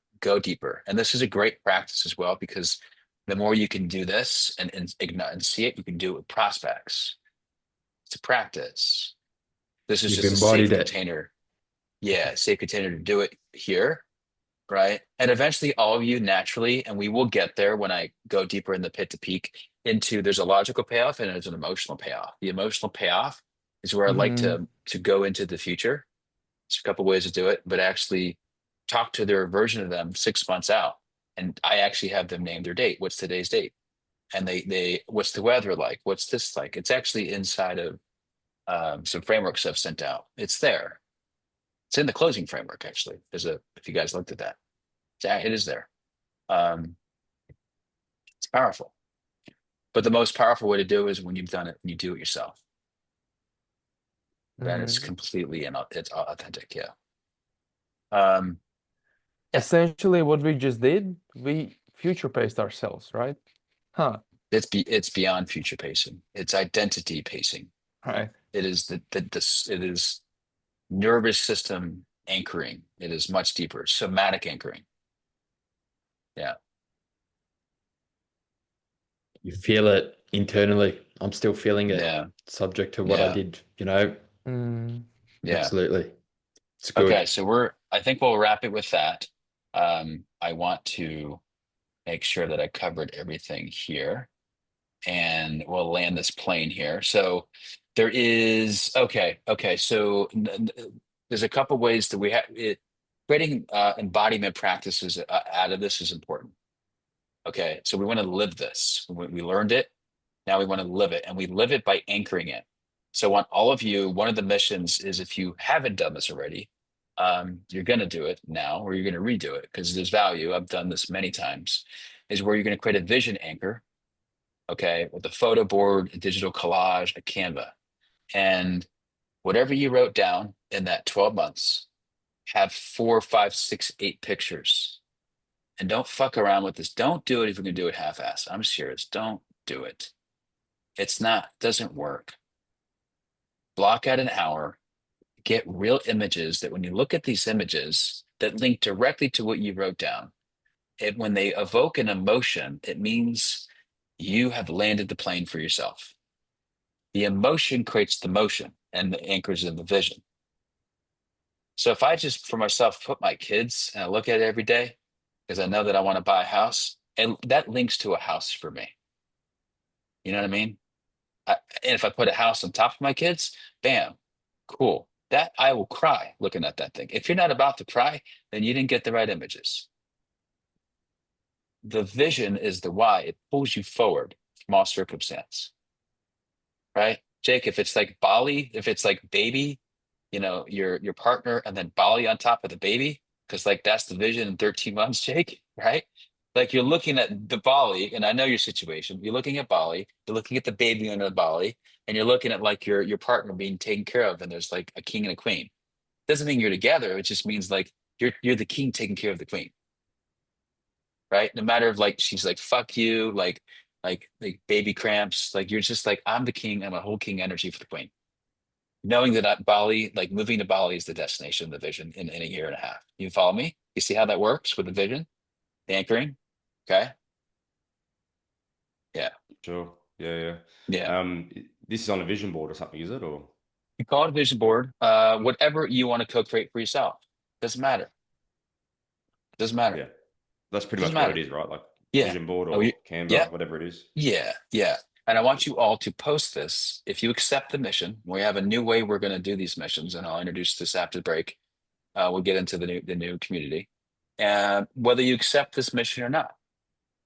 A: And this is a great practice as well, because the more you can do this and see it, you can do it with prospects. It's a practice. This is
E: You've
A: just a safe
E: embodied it.
A: container. Yeah, safe container to do it here, right? And eventually all of you naturally, and we will get there when I go deeper in the pit to peak into, there's a logical payoff and there's an emotional payoff. The emotional payoff is where I'd like
F: Mm-hmm.
A: to go into the future. There's a couple ways to do it, but actually talk to their version of them 6 months out. And I actually have them name their date. What's today's date? And they what's the weather like? What's this like? It's actually inside of some frameworks I've sent out. It's there. It's in the closing framework, actually. If you guys looked at that, it is there. It's powerful. But the most powerful way to do it is when you've done it and you do it yourself. Then it's completely and it's authentic. Yeah. Yeah.
F: Essentially, what we just did, we future paced ourselves, right? Huh.
A: It's beyond future pacing. It's identity pacing.
F: Right.
A: It is it is nervous system anchoring. It is much deeper, somatic anchoring. Yeah.
E: You feel it internally. I'm still feeling it.
A: Yeah.
E: Subject to what I
A: Yeah.
E: did, you know.
A: Yeah.
E: Absolutely. It's good.
A: Okay, so I think we'll wrap it with that. I want to make sure that I covered everything here, and we'll land this plane here. So there is, okay. So there's a couple ways that we have it. Creating embodiment practices out of this is important. Okay, so we want to live this. We learned it. Now we want to live it, and we live it by anchoring it. So, on all of you, one of the missions is, if you haven't done this already, you're going to do it now, or you're going to redo it because there's value. I've done this many times. Is where you're going to create a vision anchor, okay, with a photo board, a digital collage, a Canva, and whatever you wrote down in that 12 months, have 4, 5, 6, 8 pictures. And don't fuck around with this. Don't do it if you're going to do it half-assed. I'm serious. Don't do it. Doesn't work. Block out an hour, get real images that when you look at these images that link directly to what you wrote down, when they evoke an emotion, it means You have landed the plane for yourself. The emotion creates the motion and the anchors in the vision. So if I just, for myself, put my kids and I look at it every day because I know that I want to buy a house, and that links to a house for me. You know what I mean? And if I put a house on top of my kids, bam, cool. That I will cry looking at that thing. If you're not about to cry, then you didn't get the right images. The vision is the why. It pulls you forward from all circumstance, right? Jake, if it's like Bali, if it's like baby, your partner and then Bali on top of the baby, because like that's the vision in 13 months, Jake, right? Like you're looking at the Bali, and I know your situation. You're looking at Bali, you're looking at the baby under the Bali, and you're looking at like your partner being taken care of, and there's like a king and a queen. Doesn't mean you're together. It just means like you're the king taking care of the queen, right? No matter if like she's like fuck you, like baby cramps, like you're just like I'm the king. I'm a whole king energy for the queen. Knowing that Bali, like moving to Bali is the destination, the vision in a year and a half. You follow me? You see how that works with the vision, the anchoring? Okay. Yeah.
D: Sure. Yeah.
A: Yeah.
D: This is on a vision board or something, is it? Or
A: You call it a vision board, whatever you want to co-create for yourself. Doesn't matter. Doesn't matter.
D: yeah, that's pretty
A: Doesn't
D: much what
A: matter.
D: it is, right? Like
A: Yeah.
D: vision board
A: Oh,
D: or
A: yeah.
D: Canva, whatever it is.
A: Yeah. Yeah. And I want you all to post this. If you accept the mission, we have a new way we're going to do these missions, and I'll introduce this after the break. We'll get into the new community. And whether you accept this mission or not,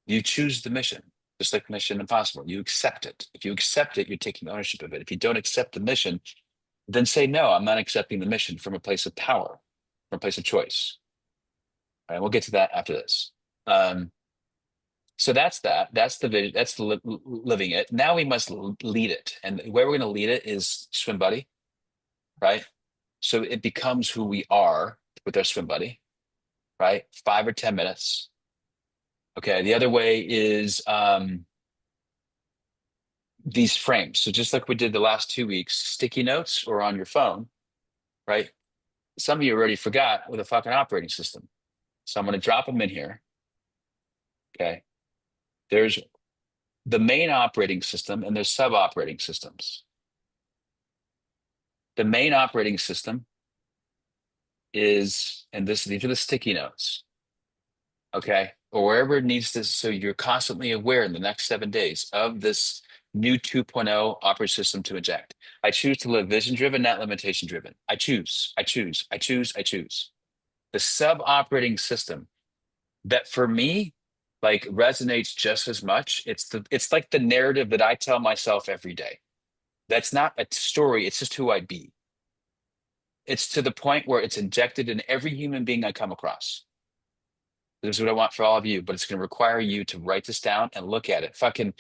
A: you choose the mission, just like Mission Impossible. You accept it. If you accept it, you're taking ownership of it. If you don't accept the mission, then say, no, I'm not accepting the mission from a place of power, from a place of choice. All right, we'll get to that after this. So that's that. That's the vision. That's the living it. Now we must lead it. And where we're going to lead it is swim buddy, right? So it becomes who we are with our swim buddy, right? 5 or 10 minutes. Okay. The other way is these frames. So just like we did the last 2 weeks, sticky notes or on your phone, right? Some of you already forgot with a fucking operating system. So I'm going to drop them in here. Okay. There's the main operating system and there's sub operating systems. The main operating system is, and these are the sticky notes. Okay. Or wherever it needs to, so you're constantly aware in the next 7 days of this new 2.0 operating system to inject. I choose to live vision driven, not limitation driven. I choose. The sub operating system that for me, like resonates just as much. It's like the narrative that I tell myself every day. That's not a story. It's just who I be. It's to the point where it's injected in every human being I come across. This is what I want for all of you, but it's going to require you to write this down and look at it. Fucking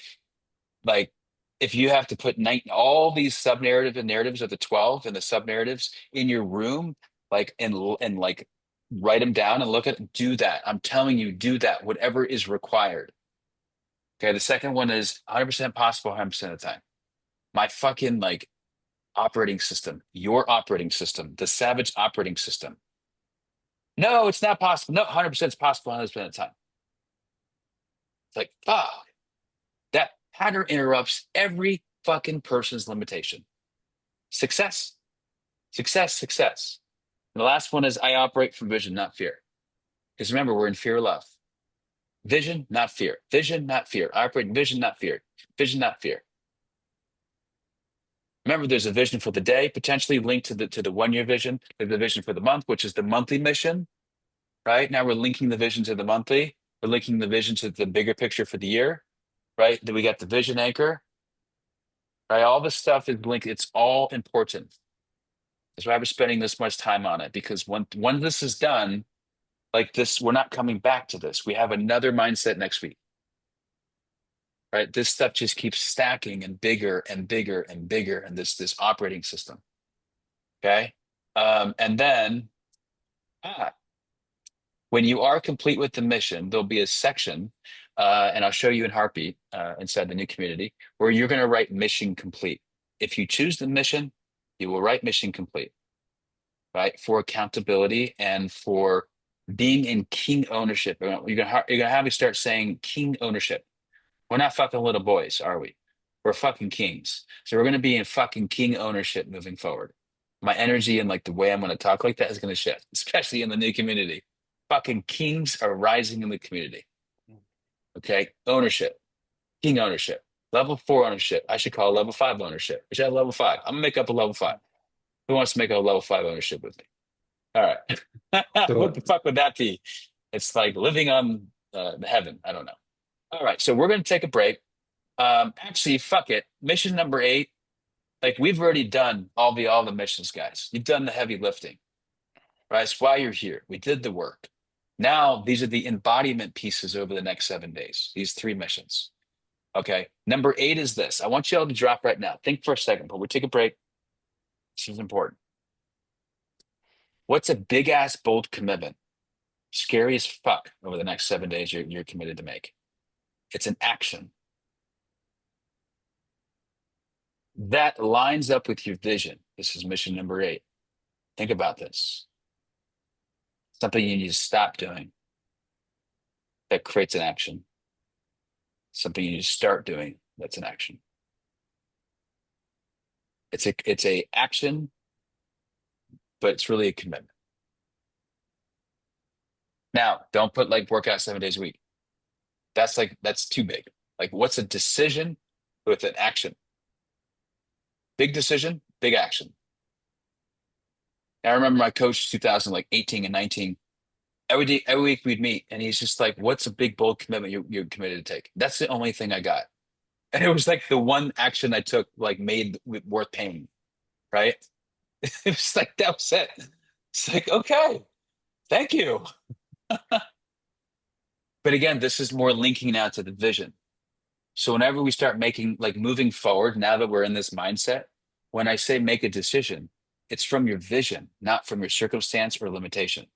A: like, if you have to put all these sub narrative and narratives of the 12 and the sub narratives in your room, like and like write them down and look at, do that. I'm telling you, do that. Whatever is required. Okay. The second one is 100% possible, 100% of the time. My fucking like operating system, your operating system, the savage operating system. No, it's not possible. No, 100% is possible 100% of the time. It's like, fuck. That pattern interrupts every fucking person's limitation. Success. And the last one is I operate from vision, not fear. Because remember, we're in fear or love. Vision, not fear. Vision, not fear. I operate in vision, not fear. Vision, not fear. Remember, there's a vision for the day, potentially linked to the 1 year vision. There's the vision for the month, which is the monthly mission. Right now, we're linking the vision to the monthly. We're linking the vision to the bigger picture for the year. Right. Then we got the vision anchor. Right. All this stuff is linked. It's all important. That's why we're spending this much time on it, because when this is done, like this, we're not coming back to this. We have another mindset next week. Right. This stuff just keeps stacking and bigger and bigger and bigger in this operating system. Okay. And then when you are complete with the mission, there'll be a section, and I'll show you in Heartbeat inside the new community, where you're going to write mission complete. If you choose the mission, you will write mission complete, right? For accountability and for being in king ownership. You're gonna have me start saying king ownership. We're not fucking little boys, are we? We're fucking kings. So we're going to be in fucking king ownership moving forward. My energy and like the way I'm going to talk like that is going to shift, especially in the new community. Fucking kings are rising in the community. Okay. Ownership, king ownership, level 4 ownership. I should call it level 5 ownership. We should have level 5. I'm going to make up a level 5. Who wants to make a level 5 ownership with me? All right.
E: Do
A: What
E: it.
A: the fuck would that be? It's like living on the heaven. I don't know. All right. So we're going to take a break. Actually, fuck it. Mission number 8. Like we've already done all the missions, guys. You've done the heavy lifting, right? That's why you're here. We did the work. Now these are the embodiment pieces over the next 7 days. These 3 missions. Okay. Number 8 is this. I want you all to drop right now. Think for a second, but we'll take a break. This is important. What's a big ass bold commitment? Scary as fuck over the next 7 days you're committed to make. It's an action that lines up with your vision. This is mission number 8. Think about this. Something you need to stop doing that creates an action. Something you need to start doing that's an action. It's a action, but it's really a commitment. Now, don't put like workout 7 days a week. That's too big. Like what's a decision with an action? Big decision, big action. I remember my coach 2018 and 19. Every week we'd meet, and he's just like, "What's a big bold commitment you're committed to take?" That's the only thing I got, and it was like the one action I took, like made worth paying, right? It was like that was it. It's like okay, thank you. But again, this is more linking now to the vision. So whenever we start making like moving forward, now that we're in this mindset, when I say make a decision, it's from your vision, not from your circumstance or limitation.